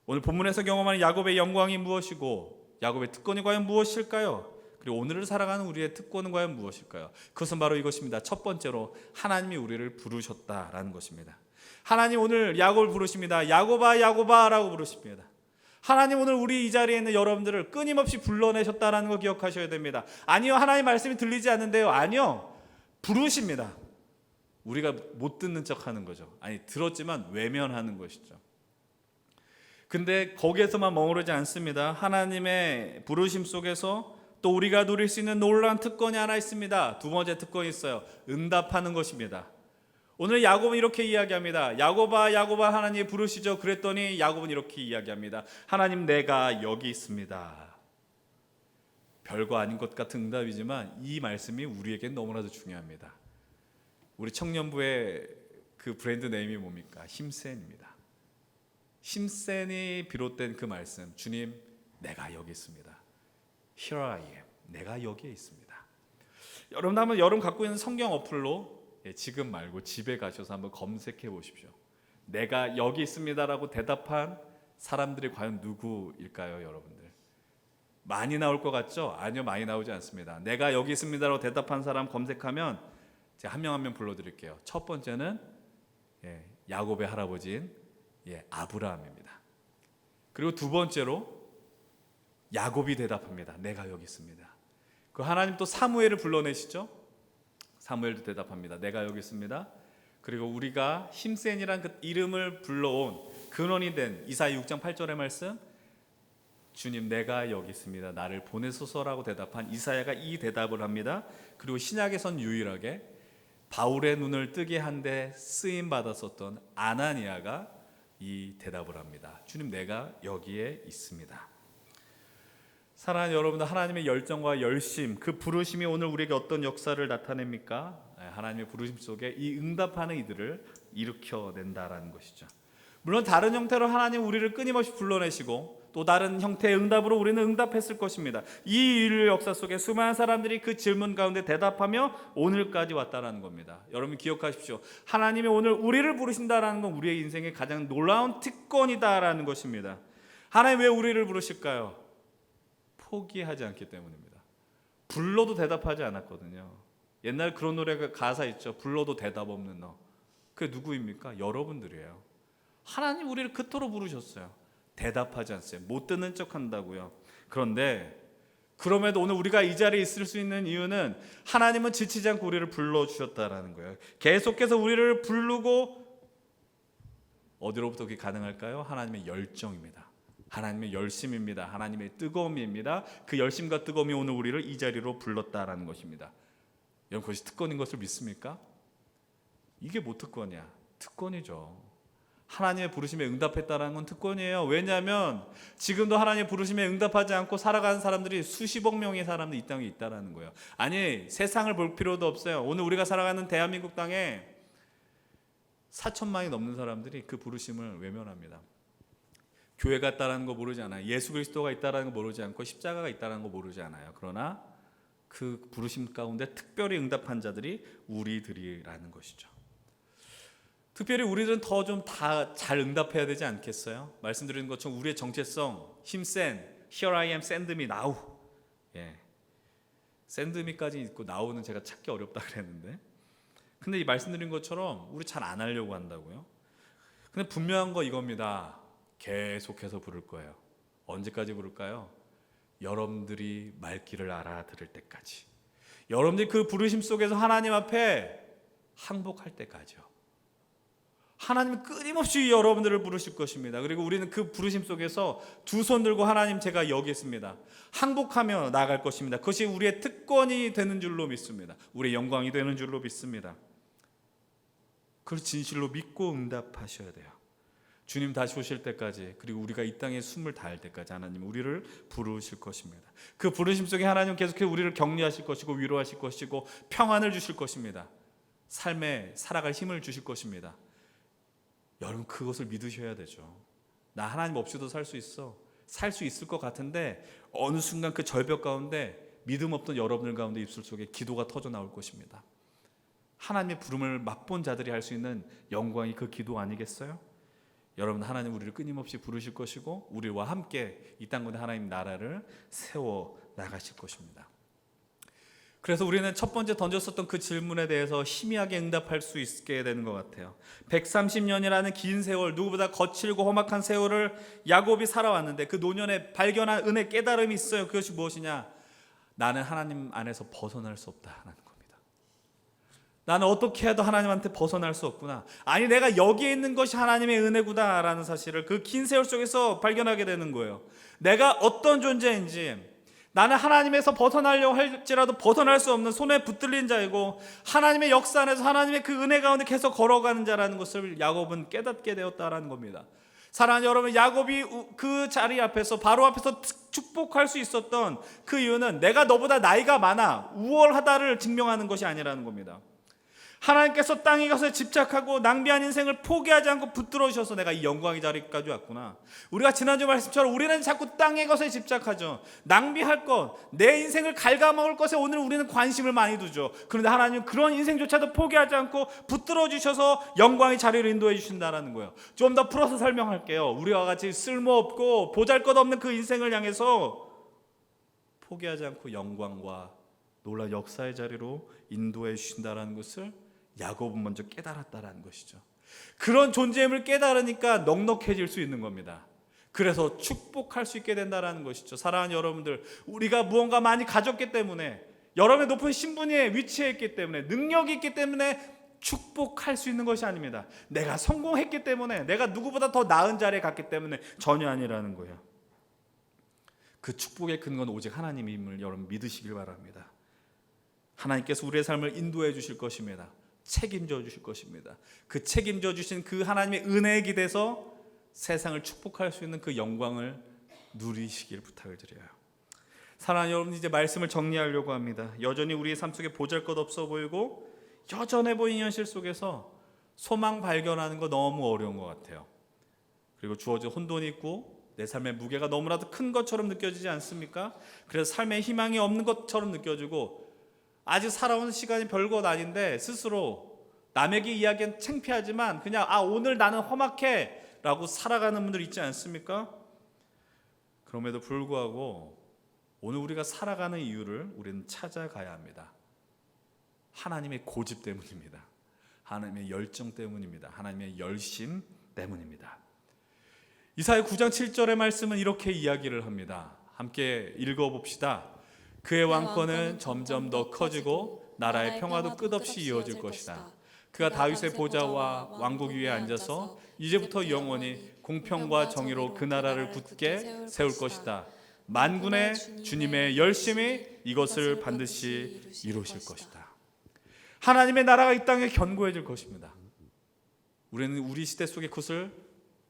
오늘 본문에서 경험하는 야곱의 영광이 무엇이고 야곱의 특권이 과연 무엇일까요? 그리고 오늘을 살아가는 우리의 특권은 과연 무엇일까요? 그것은 바로 이것입니다. 첫 번째로 하나님이 우리를 부르셨다라는 것입니다. 하나님 오늘 야곱을 부르십니다. 야곱아 야곱아 라고 부르십니다. 하나님 오늘 우리 이 자리에 있는 여러분들을 끊임없이 불러내셨다라는 거 기억하셔야 됩니다. 아니요, 하나님 말씀이 들리지 않는데요. 아니요, 부르십니다. 우리가 못 듣는 척하는 거죠. 들었지만 외면하는 것이죠. 근데 거기에서만 머무르지 않습니다. 하나님의 부르심 속에서 또 우리가 누릴 수 있는 놀라운 특권이 하나 있습니다. 두 번째 특권이 있어요. 응답하는 것입니다. 오늘 야곱은 이렇게 이야기합니다. 야곱아 야곱아 하나님이 부르시죠. 그랬더니 야곱은 이렇게 이야기합니다. 하나님 내가 여기 있습니다. 별거 아닌 것 같은 응답이지만 이 말씀이 우리에게 너무나도 중요합니다. 우리 청년부의 그 브랜드 네임이 뭡니까? 힘센입니다. 힘센이 비롯된 그 말씀, 주님 내가 여기 있습니다. Here I am. 내가 여기에 있습니다. 여러분 갖고 있는 성경 어플로 지금 말고 집에 가셔서 한번 검색해 보십시오. 내가 여기 있습니다라고 대답한 사람들이 과연 누구일까요, 여러분들? 많이 나올 것 같죠? 아니요, 많이 나오지 않습니다. 내가 여기 있습니다라고 대답한 사람 검색하면 제가 한 명 한 명 불러드릴게요. 첫 번째는 야곱의 할아버지인 아브라함입니다. 그리고 두 번째로 야곱이 대답합니다. 내가 여기 있습니다. 그 하나님 또 사무엘을 불러내시죠. 사무엘도 대답합니다. 내가 여기 있습니다. 그리고 우리가 힘센이란 그 이름을 불러온 근원이 된 이사야 6장 8절의 말씀, 주님 내가 여기 있습니다. 나를 보내소서라고 대답한 이사야가 이 대답을 합니다. 그리고 신약에선 유일하게 바울의 눈을 뜨게 한 데 쓰임 받았었던 아나니아가 이 대답을 합니다. 주님 내가 여기에 있습니다. 사랑하는 여러분들, 하나님의 열정과 열심, 그 부르심이 오늘 우리에게 어떤 역사를 나타냅니까? 하나님의 부르심 속에 이 응답하는 이들을 일으켜낸다라는 것이죠. 물론 다른 형태로 하나님 우리를 끊임없이 불러내시고 또 다른 형태의 응답으로 우리는 응답했을 것입니다. 이 인류 역사 속에 수많은 사람들이 그 질문 가운데 대답하며 오늘까지 왔다라는 겁니다. 여러분 기억하십시오. 하나님이 오늘 우리를 부르신다라는 건 우리의 인생의 가장 놀라운 특권이다라는 것입니다. 하나님 왜 우리를 부르실까요? 포기하지 않기 때문입니다. 불러도 대답하지 않았거든요. 옛날 그런 노래가 가사 있죠. 불러도 대답 없는 너. 그게 누구입니까? 여러분들이에요. 하나님 우리를 그토록 부르셨어요. 대답하지 않았어요. 못 듣는 척 한다고요. 그런데 그럼에도 오늘 우리가 이 자리에 있을 수 있는 이유는 하나님은 지치지 않고 우리를 불러주셨다라는 거예요. 계속해서 우리를 부르고 어디로부터 그게 가능할까요? 하나님의 열정입니다. 하나님의 열심입니다. 하나님의 뜨거움입니다. 그 열심과 뜨거움이 오늘 우리를 이 자리로 불렀다라는 것입니다. 여러분 그것이 특권인 것을 믿습니까? 이게 뭐 특권이야? 특권이죠. 하나님의 부르심에 응답했다는 건 특권이에요. 왜냐하면 지금도 하나님의 부르심에 응답하지 않고 살아가는 사람들이 수십억 명의 사람들이 이 땅에 있다는 거예요. 아니 세상을 볼 필요도 없어요. 오늘 우리가 살아가는 대한민국 땅에 4천만이 넘는 사람들이 그 부르심을 외면합니다. 교회가 있다는 거 모르지 않아요. 예수 그리스도가 있다는 거 모르지 않고 십자가가 있다는 거 모르지 않아요. 그러나 그 부르심 가운데 특별히 응답한 자들이 우리들이라는 것이죠. 특별히 우리들은 더 좀 다 잘 응답해야 되지 않겠어요? 말씀드린 것처럼 우리의 정체성, 힘센 Here I am, send me now. 예, send me까지 있고 now는 제가 찾기 어렵다 그랬는데, 근데 이 말씀드린 것처럼 우리 잘 안 하려고 한다고요. 근데 분명한 거 이겁니다. 계속해서 부를 거예요. 언제까지 부를까요? 여러분들이 말귀를 알아들을 때까지. 여러분들이 그 부르심 속에서 하나님 앞에 항복할 때까지요. 하나님은 끊임없이 여러분들을 부르실 것입니다. 그리고 우리는 그 부르심 속에서 두 손 들고 하나님 제가 여기 있습니다. 항복하며 나아갈 것입니다. 그것이 우리의 특권이 되는 줄로 믿습니다. 우리의 영광이 되는 줄로 믿습니다. 그걸 진실로 믿고 응답하셔야 돼요. 주님 다시 오실 때까지, 그리고 우리가 이 땅에 숨을 다할 때까지 하나님 우리를 부르실 것입니다. 그 부르심 속에 하나님 계속해서 우리를 격려하실 것이고 위로하실 것이고 평안을 주실 것입니다. 삶에 살아갈 힘을 주실 것입니다. 여러분 그것을 믿으셔야 되죠. 나 하나님 없이도 살 수 있어. 살 수 있을 것 같은데 어느 순간 그 절벽 가운데 믿음 없던 여러분들 가운데 입술 속에 기도가 터져 나올 것입니다. 하나님의 부름을 맛본 자들이 할 수 있는 영광이 그 기도 아니겠어요? 여러분 하나님 우리를 끊임없이 부르실 것이고 우리와 함께 이 땅 가운데 하나님 나라를 세워 나가실 것입니다. 그래서 우리는 첫 번째 던졌었던 그 질문에 대해서 희미하게 응답할 수 있게 되는 것 같아요. 130년이라는 긴 세월, 누구보다 거칠고 험악한 세월을 야곱이 살아왔는데 그 노년에 발견한 은혜 깨달음이 있어요. 그것이 무엇이냐? 나는 하나님 안에서 벗어날 수 없다라는 겁니다. 나는 어떻게 해도 하나님한테 벗어날 수 없구나. 아니 내가 여기에 있는 것이 하나님의 은혜구나라는 사실을 그 긴 세월 속에서 발견하게 되는 거예요. 내가 어떤 존재인지, 나는 하나님에서 벗어나려고 할지라도 벗어날 수 없는 손에 붙들린 자이고 하나님의 역사 안에서 하나님의 그 은혜 가운데 계속 걸어가는 자라는 것을 야곱은 깨닫게 되었다라는 겁니다. 사랑하는 여러분, 야곱이 그 자리 앞에서 바로 앞에서 축복할 수 있었던 그 이유는 내가 너보다 나이가 많아 우월하다를 증명하는 것이 아니라는 겁니다. 하나님께서 땅에 가서 집착하고 낭비한 인생을 포기하지 않고 붙들어 주셔서 내가 이 영광의 자리까지 왔구나. 우리가 지난주 말씀처럼 우리는 자꾸 땅의 것에 집착하죠. 낭비할 것, 내 인생을 갉아먹을 것에 오늘 우리는 관심을 많이 두죠. 그런데 하나님은 그런 인생조차도 포기하지 않고 붙들어 주셔서 영광의 자리를 인도해 주신다는 거예요. 좀 더 풀어서 설명할게요. 우리와 같이 쓸모없고 보잘것없는 그 인생을 향해서 포기하지 않고 영광과 놀라운 역사의 자리로 인도해 주신다는 것을 야곱은 먼저 깨달았다라는 것이죠. 그런 존재임을 깨달으니까 넉넉해질 수 있는 겁니다. 그래서 축복할 수 있게 된다라는 것이죠. 사랑하는 여러분들, 우리가 무언가 많이 가졌기 때문에, 여러분의 높은 신분에 위치해 있기 때문에, 능력이 있기 때문에 축복할 수 있는 것이 아닙니다. 내가 성공했기 때문에, 내가 누구보다 더 나은 자리에 갔기 때문에 전혀 아니라는 거예요. 그 축복의 근거는 오직 하나님임을 여러분 믿으시길 바랍니다. 하나님께서 우리의 삶을 인도해 주실 것입니다. 책임져 주실 것입니다. 그 책임져 주신 그 하나님의 은혜에 기대서 세상을 축복할 수 있는 그 영광을 누리시길 부탁을 드려요. 사랑하는 여러분, 이제 말씀을 정리하려고 합니다. 여전히 우리의 삶 속에 보잘것없어 보이고 여전해 보이는 현실 속에서 소망 발견하는 거 너무 어려운 것 같아요. 그리고 주어진 혼돈이 있고 내 삶의 무게가 너무나도 큰 것처럼 느껴지지 않습니까? 그래서 삶에 희망이 없는 것처럼 느껴지고 아직 살아오는 시간이 별것 아닌데 스스로 남에게 이야기는 창피하지만 그냥 오늘 나는 험악해 라고 살아가는 분들 있지 않습니까? 그럼에도 불구하고 오늘 우리가 살아가는 이유를 우리는 찾아가야 합니다. 하나님의 고집 때문입니다. 하나님의 열정 때문입니다. 하나님의 열심 때문입니다. 이사야 9장 7절의 말씀은 이렇게 이야기를 합니다. 함께 읽어봅시다. 그의 왕권은 점점 더 커지고 나라의 평화도 끝없이 이어질 것이다. 그가 다윗의 보좌와 왕국 위에 앉아서 이제부터 영원히 공평과 정의로 그 나라를 굳게 세울 것이다. 만군의 주님의 열심이 이것을 반드시 이루실 것이다. 하나님의 나라가 이 땅에 견고해질 것입니다. 우리는 우리 시대 속의 그것을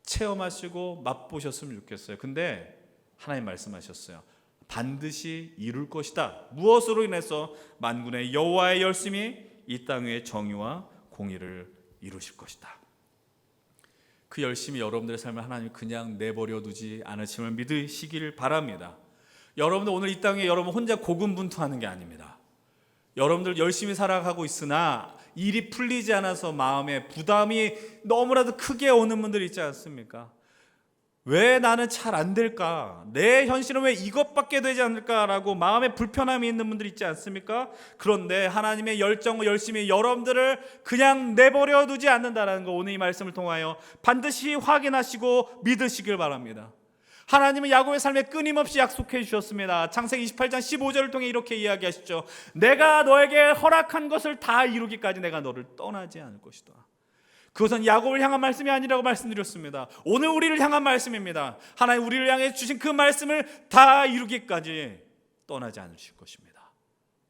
체험하시고 맛보셨으면 좋겠어요. 근데 하나님 말씀하셨어요. 반드시 이룰 것이다. 무엇으로 인해서? 만군의 여호와의 열심이 이 땅 위에 정의와 공의를 이루실 것이다. 그 열심히 여러분들의 삶을 하나님이 그냥 내버려 두지 않으심을 믿으시길 바랍니다. 여러분들 오늘 이 땅에 여러분 혼자 고군분투하는 게 아닙니다. 여러분들 열심히 살아가고 있으나 일이 풀리지 않아서 마음에 부담이 너무나도 크게 오는 분들 있지 않습니까? 왜 나는 잘 안 될까? 내 현실은 왜 이것밖에 되지 않을까라고 마음에 불편함이 있는 분들 있지 않습니까? 그런데 하나님의 열정과 열심히 여러분들을 그냥 내버려 두지 않는다는 거 오늘 이 말씀을 통하여 반드시 확인하시고 믿으시길 바랍니다. 하나님은 야곱의 삶에 끊임없이 약속해 주셨습니다. 창세기 28장 15절을 통해 이렇게 이야기하시죠. 내가 너에게 허락한 것을 다 이루기까지 내가 너를 떠나지 않을 것이다. 그것은 야곱을 향한 말씀이 아니라고 말씀드렸습니다. 오늘 우리를 향한 말씀입니다. 하나님 우리를 향해 주신 그 말씀을 다 이루기까지 떠나지 않으실 것입니다.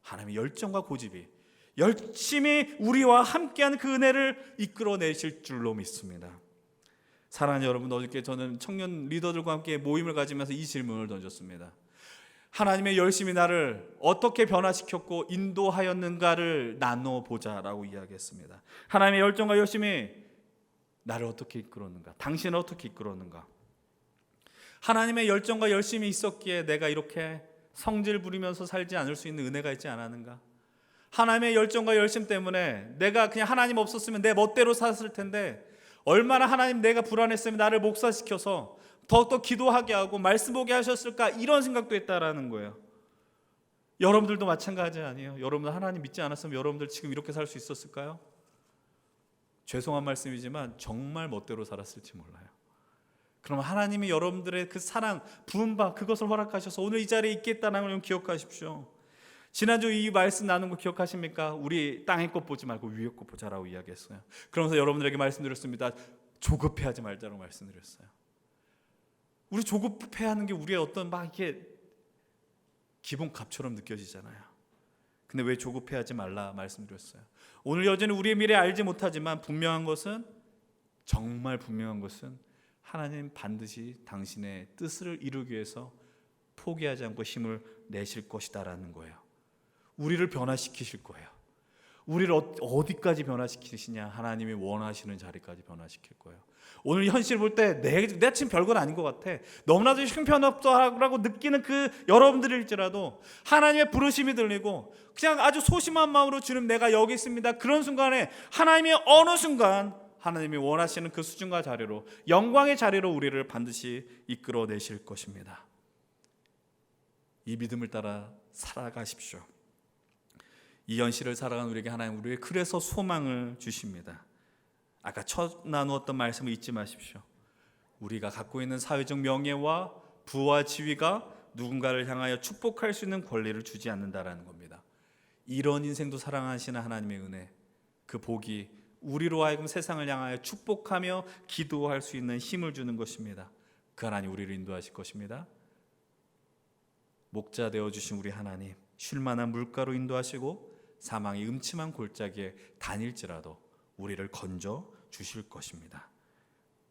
하나님의 열정과 고집이 열심히 우리와 함께하는 그 은혜를 이끌어내실 줄로 믿습니다. 사랑하는 여러분, 어저께 저는 청년 리더들과 함께 모임을 가지면서 이 질문을 던졌습니다. 하나님의 열심히 나를 어떻게 변화시켰고 인도하였는가를 나눠보자라고 이야기했습니다. 하나님의 열정과 열심히 나를 어떻게 이끌었는가? 당신을 어떻게 이끌었는가? 하나님의 열정과 열심이 있었기에 내가 이렇게 성질 부리면서 살지 않을 수 있는 은혜가 있지 않았는가? 하나님의 열정과 열심 때문에 내가 그냥 하나님 없었으면 내 멋대로 살았을 텐데 얼마나 하나님 내가 불안했으면 나를 목사시켜서 더욱더 기도하게 하고 말씀 보게 하셨을까, 이런 생각도 했다라는 거예요. 여러분들도 마찬가지 아니에요? 여러분들 하나님 믿지 않았으면 여러분들 지금 이렇게 살 수 있었을까요? 죄송한 말씀이지만 정말 멋대로 살았을지 몰라요. 그럼 하나님이 여러분들의 그 사랑, 부음바 그것을 허락하셔서 오늘 이 자리에 있겠다는 걸 기억하십시오. 지난주 이 말씀 나눈 거 기억하십니까? 우리 땅의 것 보지 말고 위의 것 보자라고 이야기했어요. 그러면서 여러분들에게 말씀드렸습니다. 조급해하지 말자라고 말씀드렸어요. 우리 조급해하는 게 우리의 어떤 막 이렇게 기본값처럼 느껴지잖아요. 근데 왜 조급해하지 말라 말씀드렸어요. 오늘 여전히 우리의 미래 알지 못하지만 분명한 것은, 정말 분명한 것은 하나님 반드시 당신의 뜻을 이루기 위해서 포기하지 않고 힘을 내실 것이다라는 거예요. 우리를 변화시키실 거예요. 우리를 어디까지 변화시키시냐? 하나님이 원하시는 자리까지 변화시킬 거예요. 오늘 현실 볼 때 내가 지금 별건 아닌 것 같아, 너무나도 형편없다라고 느끼는 그 여러분들일지라도 하나님의 부르심이 들리고 그냥 아주 소심한 마음으로 주님 내가 여기 있습니다, 그런 순간에 하나님이 어느 순간 하나님이 원하시는 그 수준과 자리로, 영광의 자리로 우리를 반드시 이끌어내실 것입니다. 이 믿음을 따라 살아가십시오. 이 현실을 살아가는 우리에게 하나님 우리에게 그래서 소망을 주십니다. 아까 첫 나누었던 말씀을 잊지 마십시오. 우리가 갖고 있는 사회적 명예와 부와 지위가 누군가를 향하여 축복할 수 있는 권리를 주지 않는다라는 겁니다. 이런 인생도 사랑하시는 하나님의 은혜, 그 복이 우리로 하여금 세상을 향하여 축복하며 기도할 수 있는 힘을 주는 것입니다. 그 하나님 우리를 인도하실 것입니다. 목자 되어주신 우리 하나님, 쉴만한 물가로 인도하시고 사망의 음침한 골짜기에 다닐지라도 우리를 건져 주실 것입니다.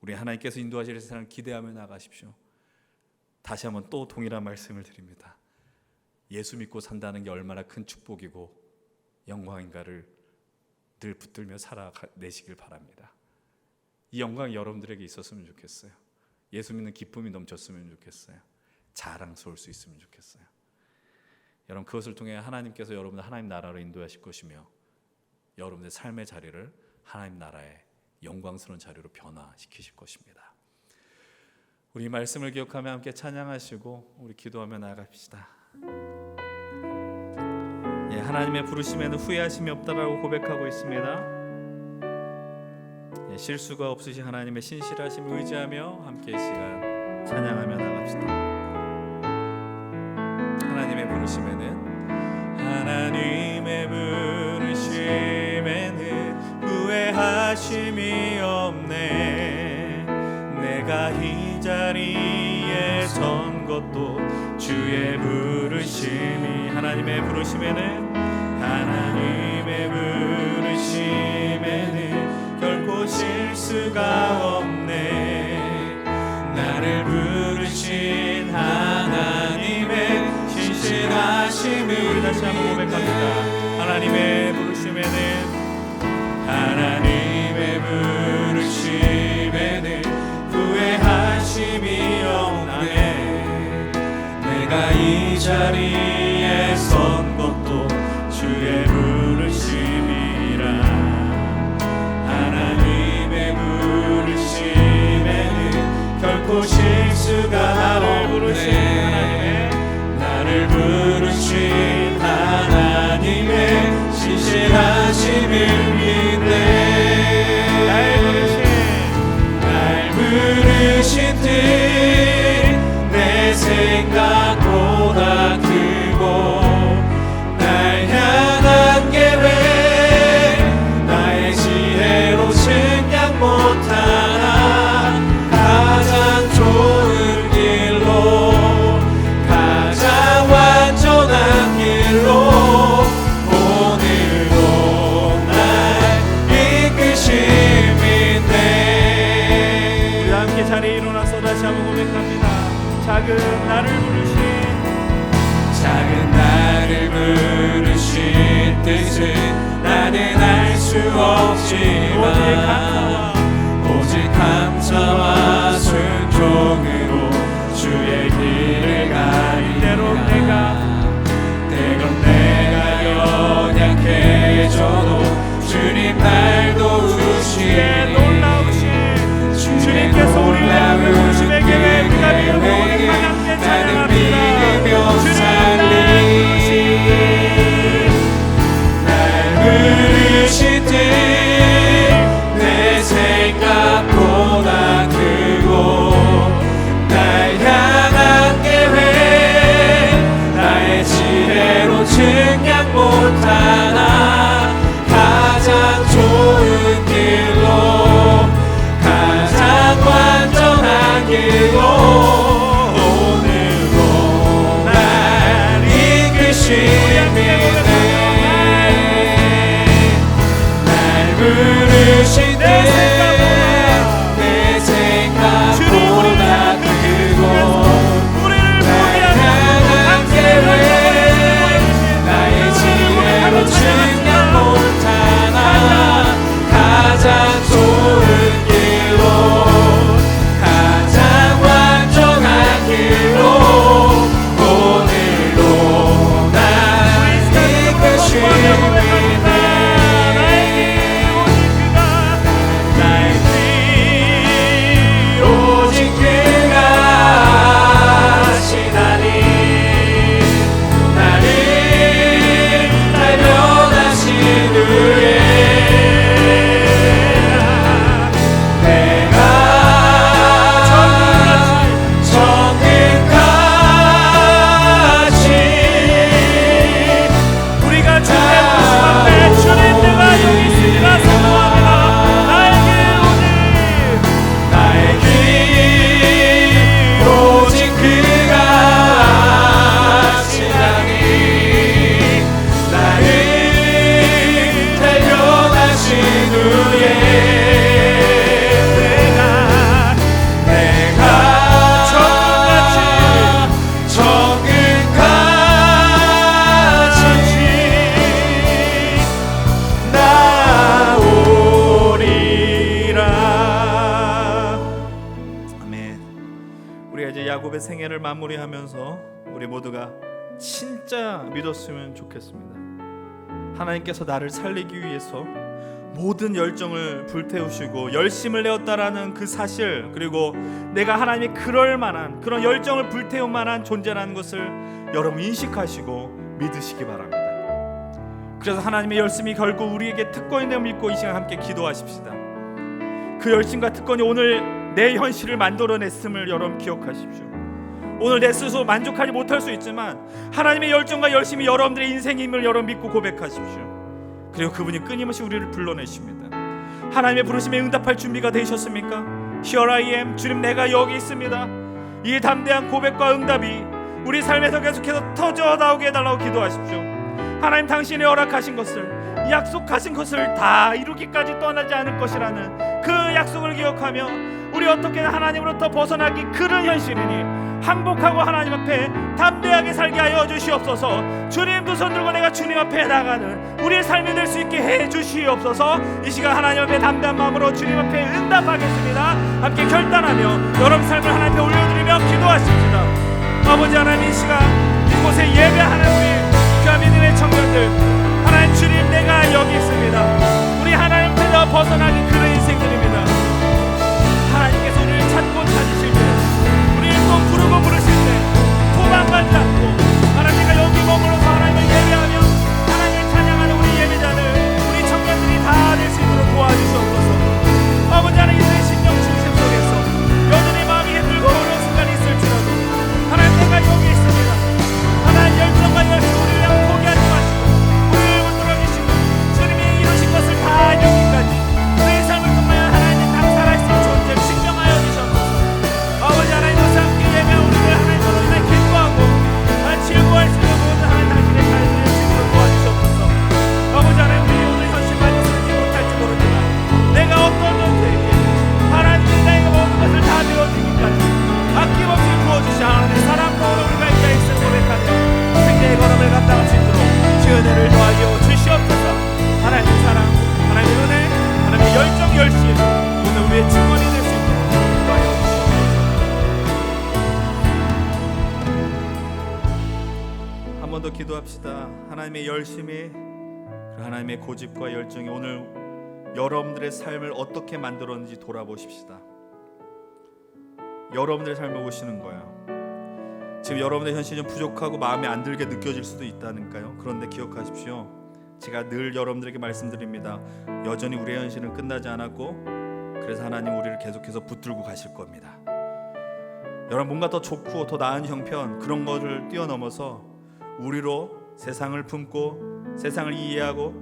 우리 하나님께서 인도하실 세상을 기대하며 나가십시오. 다시 한번 또 동일한 말씀을 드립니다. 예수 믿고 산다는 게 얼마나 큰 축복이고 영광인가를 늘 붙들며 살아내시길 바랍니다. 이 영광이 여러분들에게 있었으면 좋겠어요. 예수 믿는 기쁨이 넘쳤으면 좋겠어요. 자랑스러울 수 있으면 좋겠어요. 여러분, 그것을 통해 하나님께서 여러분을 하나님 나라로 인도하실 것이며 여러분의 삶의 자리를 하나님 나라의 영광스러운 자리로 변화시키실 것입니다. 우리 말씀을 기억하며 함께 찬양하시고 우리 기도하며 나아갑시다. 예, 하나님의 부르심에는 후회하심이 없다라고 고백하고 있습니다. 예, 실수가 없으신 하나님의 신실하심을 의지하며 함께 이 시간 찬양하며 나갑시다. 하나님의 부르심에는 후회하심이 없네. 내가 이 자리에 선 것도 주의 부르심이. 하나님의 부르심에는 결코 실수가 없네. 나를 부르신 하나님의 신실하심을 우리 다시 한번 고백합니다. 하나님의 부르심에는 후회하심이 없네. 내가 이 자리에 선 것도 주의 부르심이라. 하나님의 부르심에는 결코 실수가 나를 부르신 하나님의 신실하심을 믿네. 날 부르신 뜻 내 생각보다 크고 날 향한 계획 나의 지혜로 생각 못하나 가장 좋은 길로 가장 완전한 길로 오늘도 날 이끄심인데. 우리 함께 자리에 일어나서 다시 한번 고백합니다. 작은 나를 부르신 뜻은 나는 알 수 없지만 오직 감사와 순종으로 주의 길을 가리라. 때론 내가 연약해져도 주님 날 도우시니 주님께서 우리를 부르심의 계획을 나는 믿으며 살리. 날 부르신 뜻 내 생각보다 크고 날 향한 계획 나의 지혜로 증량 못하나 가장 좋은 길로 가장 완전한 길로 오늘도 날 이끄심이네. 날 부르신 내 생각보다 크고 날 향한 계획 나의 지혜로 증량 못하나 가장 좋은 길로 가장 완전한 길로 오늘도 날 이끄시네. 오직 그가 하시나니 나를 발견하신 후에 내가 정금같이 우리가 주의 모습 앞에 주님들과 여기 있으리라 선포합니다. 나의 길 오직 그가 하시나니 나를 발견하신 후에 내가 정금같이 나오리라. 아멘. 우리가 이제 야곱의 생애를 마무리하면서 우리 모두가 진짜 믿었으면 좋겠습니다. 하나님께서 나를 살리기 위해서 모든 열정을 불태우시고 열심을 내었다라는 그 사실, 그리고 내가 하나님의 그럴 만한 그런 열정을 불태울 만한 존재라는 것을 여러분 인식하시고 믿으시기 바랍니다. 그래서 하나님의 열심이 결국 우리에게 특권이 됨을 믿고 이 시간 함께 기도하십시다. 그 열심과 특권이 오늘 내 현실을 만들어냈음을 여러분 기억하십시오. 오늘 내 스스로 만족하지 못할 수 있지만 하나님의 열정과 열심이 여러분들의 인생임을 여러분 믿고 고백하십시오. 그리고 그분이 끊임없이 우리를 불러내십니다. 하나님의 부르심에 응답할 준비가 되셨습니까? Here I am, 주님 내가 여기 있습니다. 이 담대한 고백과 응답이 우리 삶에서 계속해서 터져 나오게 해달라고 기도하십시오. 하나님 당신이 허락하신 것을, 약속하신 것을 다 이루기까지 떠나지 않을 것이라는 그 약속을 기억하며 우리 어떻게 하나님으로부터 벗어나기 그런 현실이니 항복하고 하나님 앞에 담대하게 살게 하여 주시옵소서. 주님 두 손 들고 내가 주님 앞에 나가는 우리의 삶이 될 수 있게 해 주시옵소서. 이 시간 하나님 앞에 담대한 마음으로 주님 앞에 응답하겠습니다. 함께 결단하며 여러분 삶을 하나님 앞에 올려드리며 기도하십시다. 아버지 하나님, 이 시간 이곳에 예배하는 우리 귀한 믿음의 청년들, 하나님 주님 내가 여기 있습니다. 우리 하나님 앞에서 벗어나기 그런 인생들입니다. 하나님께서 우리를 찾고 찾으실 때, 우리를 또 부르고 부르실 때 도망가지 않고 하나님 내가 여기 머물러서 하나님을 예배하며 하나님을 찬양하는 우리 예배자들, 우리 청년들이 다 될 수 있도록 도와주시옵소서. 아버지 하나님, 이들의 심령 중심 속에서 여전히 마음이 힘들고 어려운 순간이 있을지라도 하나님 내가 여기 있습니다. 하나님 열정과 열심 우리를 포기하지 마시고 우리를 붙들어 주시고 주님이 이루신 것을 다 이루기까지 우리의 삶을 통하여 하나님의 감사할 수 있는 존재를 증명하여 주셨소서. 아버지 하나님, 이곳에 함께 예배한 우리를 하나님으로 인해 기뻐하고 즐거워할 수 있는 모든 하나님 당신의 자유를 지키도록 도와주셨소서. 아버지 하나님, 우리 오늘 현실만 쓰지 못할지 모르지만 내가 어떤 존재에게 하나님이 내가 모든 것을 다 되어주기까지 아낌없이 부어주신 하나님의 사랑과 우리가 있게 있을 고백하며 생명의 걸음을 감당할 수 있도록 주의 은혜를 더하여 주시옵소서. 하나님의 사랑, 하나님의 은혜, 하나님의 열정, 열심 오늘 우리의 증언이 될 수 있도록 도와여 주시옵소서. 한 번 더 기도합시다. 하나님의 열심이, 그 하나님의 고집과 열정이 오늘 여러분들의 삶을 어떻게 만들었는지 돌아보십시다. 여러분들의 삶을 보시는 거예요. 지금 여러분의 현실이 좀 부족하고 마음에 안 들게 느껴질 수도 있다니까요. 그런데 기억하십시오. 제가 늘 여러분들에게 말씀드립니다. 여전히 우리의 현실은 끝나지 않았고 그래서 하나님 우리를 계속해서 붙들고 가실 겁니다. 여러분, 뭔가 더 좋고 더 나은 형편, 그런 것을 뛰어넘어서 우리로 세상을 품고 세상을 이해하고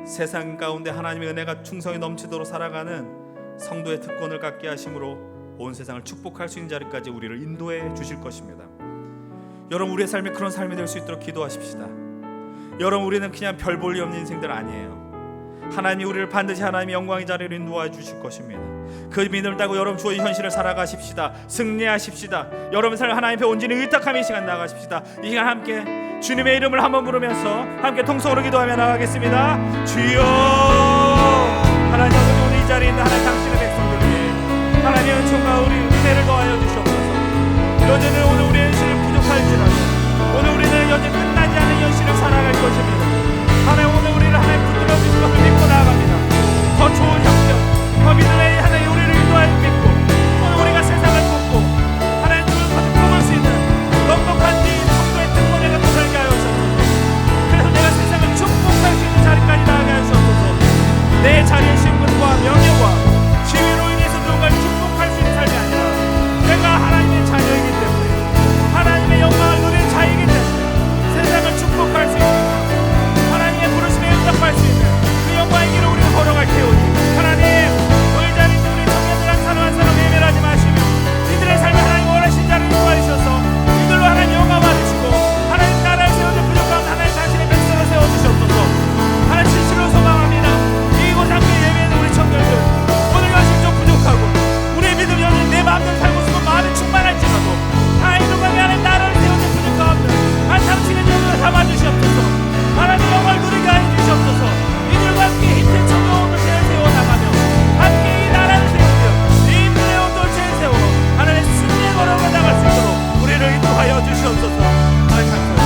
세상 가운데 하나님의 은혜가 충성이 넘치도록 살아가는 성도의 특권을 갖게 하심으로 온 세상을 축복할 수 있는 자리까지 우리를 인도해 주실 것입니다. 여러분, 우리의 삶이 그런 삶이 될 수 있도록 기도하십시다. 여러분, 우리는 그냥 별 볼 일 없는 인생들 아니에요. 하나님이 우리를 반드시 하나님의 영광의 자리로 인도해 주실 것입니다. 그 믿음을 따고 여러분 주어진 현실을 살아가십시다. 승리하십시다. 여러분 삶 하나님 앞에 온전히 의탁함의 이 시간 나가십시다. 이 시간 함께 주님의 이름을 한번 부르면서 함께 통성으로 기도하며 나가겠습니다. 주여, 하나님 오늘 이 자리에 있는 하나님 당신의 백성들에게 하나님의 은총과 우리 은혜를 더하여 주시옵소서. 여전히 오늘 우리의 현실을 부족할지라도 오늘 우리는 여전히 끝나지 않은 현실을 살아갈 것입니다. 하나님 오늘 우리를 하나님 붙들어 주신 것을 믿고 나아갑니다. 더 좋은 형편, 더 믿음의 하나님 우리를 인도하여 믿고 오늘 우리가 세상을 돕고 하나님 주는 것을 품을 수 있는 넉넉한 이 정도의 특권에 갖고 살게 하여 주옵소서. 그래서 내가 세상을 축복할 수 있는 자리까지 나아가게 하여 주옵소서. 내 자리의 신분과 명예와 지위로 인해서 누군가를 축복할 수 있는 삶이 아니라 내가 하나님의 자녀이기 때문에 하나님의 영광을 누린 자이기 때문에 세상을 축복할 수 있는 하나님의 부르심에 응답할 수 있는 그 영광의 길을 우리가 걸어갈 테오니 하나님, 너희 자리에 있는 우리 청년들 한 사람 한 사람 외면하지 마시며 이들의 삶에 하나님 원하신 자를 인도하셔서 이들로 하나님 영광 받으시고 하나님 나라를 세워줄 부족한 하나님 자신의 백성을 세워주셨소서. 하나님 진실로 소망합니다. 이곳 함께 예배하는 우리 청년들 오늘 현실 좀 부족하고 우리의 믿음 여전히 내 마음대로 살고 싶은 마음이 충만할지라도 하나님 누가게 하나님 나라를 세워줄 부족함 없는 하나님 당신의 영광을 담아주시옵소서. 하나님 영광을 누리게 하여 주시옵소서. 이들과 함께 힘든 청년을 세워나가며 함께 이 나라를 세우며 이 인들의 온돌체를 세워 하나님 승리의 걸음을 나갈 수 있도록 우리를 인도하여 주시옵소서. 하나님 감사합니다.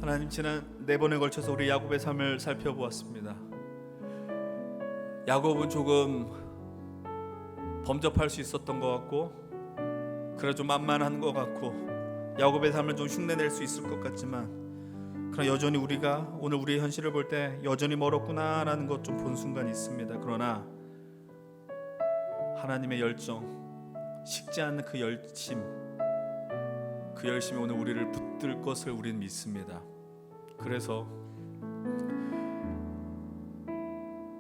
하나님, 지난 4번에 걸쳐서 우리 야곱의 삶을 살펴보았습니다. 야곱은 조금 범접할 수 있었던 것 같고, 그래 좀 만만한 것 같고, 야곱의 삶을 좀 흉내낼 수 있을 것 같지만, 그러나 여전히 우리가 오늘 우리의 현실을 볼 때 여전히 멀었구나라는 것 좀 본 순간이 있습니다. 그러나 하나님의 열정, 식지 않는 그 열심이 오늘 우리를 붙들 것을 우리는 믿습니다. 그래서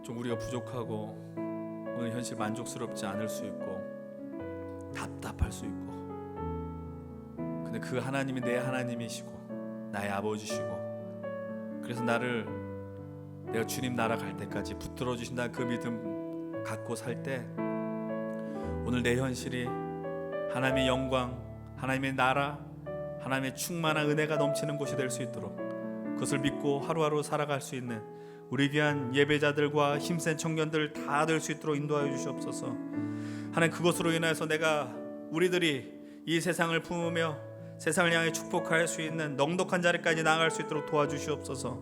좀 우리가 부족하고 오늘 현실 만족스럽지 않을 수 있고 답답할 수 있고, 근데 그 하나님이 내 하나님이시고 나의 아버지시고, 그래서 내가 주님 나라 갈 때까지 붙들어 주신다는 그 믿음 갖고 살 때 오늘 내 현실이 하나님의 영광, 하나님의 나라, 하나님의 충만한 은혜가 넘치는 곳이 될 수 있도록 그것을 믿고 하루하루 살아갈 수 있는 우리 귀한 예배자들과 힘센 청년들 다 될 수 있도록 인도하여 주시옵소서. 하나님, 그것으로 인하여서 우리들이 이 세상을 품으며 세상을 향해 축복할 수 있는 넉넉한 자리까지 나아갈 수 있도록 도와주시옵소서.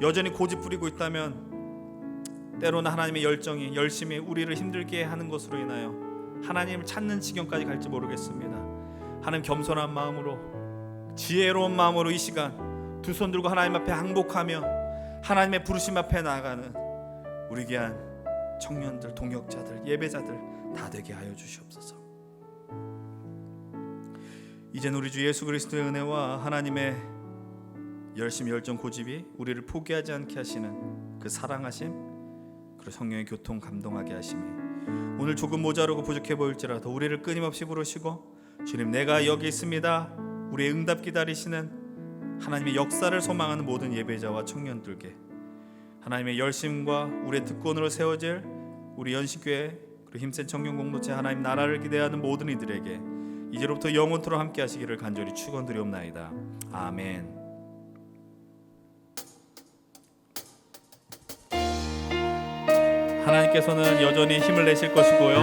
여전히 고집 부리고 있다면 때로는 하나님의 열정이, 열심히 우리를 힘들게 하는 것으로 인하여 하나님을 찾는 지경까지 갈지 모르겠습니다. 하나님, 겸손한 마음으로, 지혜로운 마음으로 이 시간 두 손 들고 하나님 앞에 항복하며 하나님의 부르심 앞에 나아가는 우리 귀한 청년들, 동역자들, 예배자들 다 되게 하여 주시옵소서. 이제는 우리 주 예수 그리스도의 은혜와 하나님의 열심, 열정, 고집이 우리를 포기하지 않게 하시는 그 사랑하심, 그리고 성령의 교통 감동하게 하심이 오늘 조금 모자르고 부족해 보일지라도 우리를 끊임없이 부르시고, 주님 내가 여기 있습니다, 우리의 응답 기다리시는 하나님의 역사를 소망하는 모든 예배자와 청년들께 하나님의 열심과 우리의 특권으로 세워질 우리 연식교회 그리고 힘센 청년 공동체, 하나님 나라를 기대하는 모든 이들에게 이제로부터 영원토록 함께 하시기를 간절히 축원드리옵나이다. 아멘. 하나님께서는 여전히 힘을 내실 것이고요.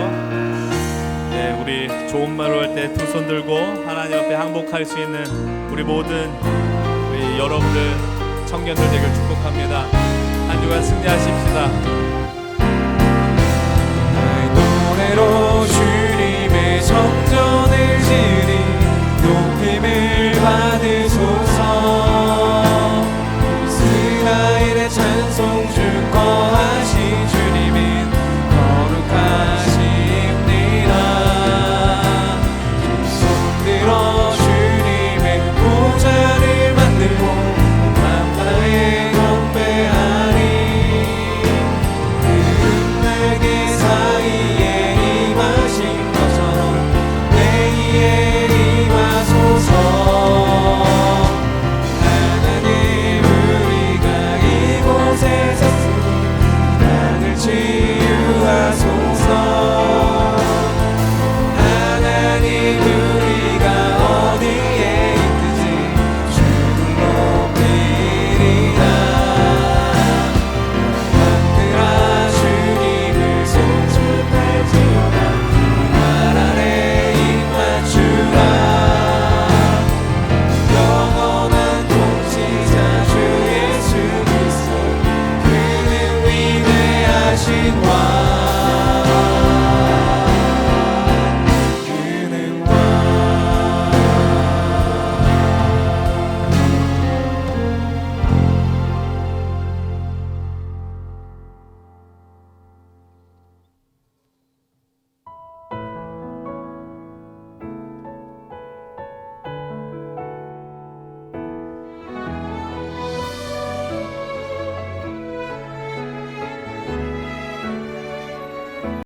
네, 우리 좋은 말로 할 때 두 손 들고 하나님 앞에 항복할 수 있는 우리 모든 우리 여러분들 청년들 되길 축복합니다. 한 주간 승리하십시다. 노래로 주님의 성전을 지리 높임을 받으소서. 이스라엘의 찬송 중 거하신 주님은 거룩하십니다. 두 손 들어 주님의 보좌를 만들고 만파에 경배하리. 그름 날개 사이에 임하신 것처럼 내게 임하소서. 하나님, 우리가 이곳에 섰으니 땅을 치유하소서. 하나님, 우리가 어디에 있든지 주를 높이리라. 영광들아 주님을 송축할지어다. 말 아래 입 맞추라. 영원한 통치자 주 예수 그리스도, 그는 위대하신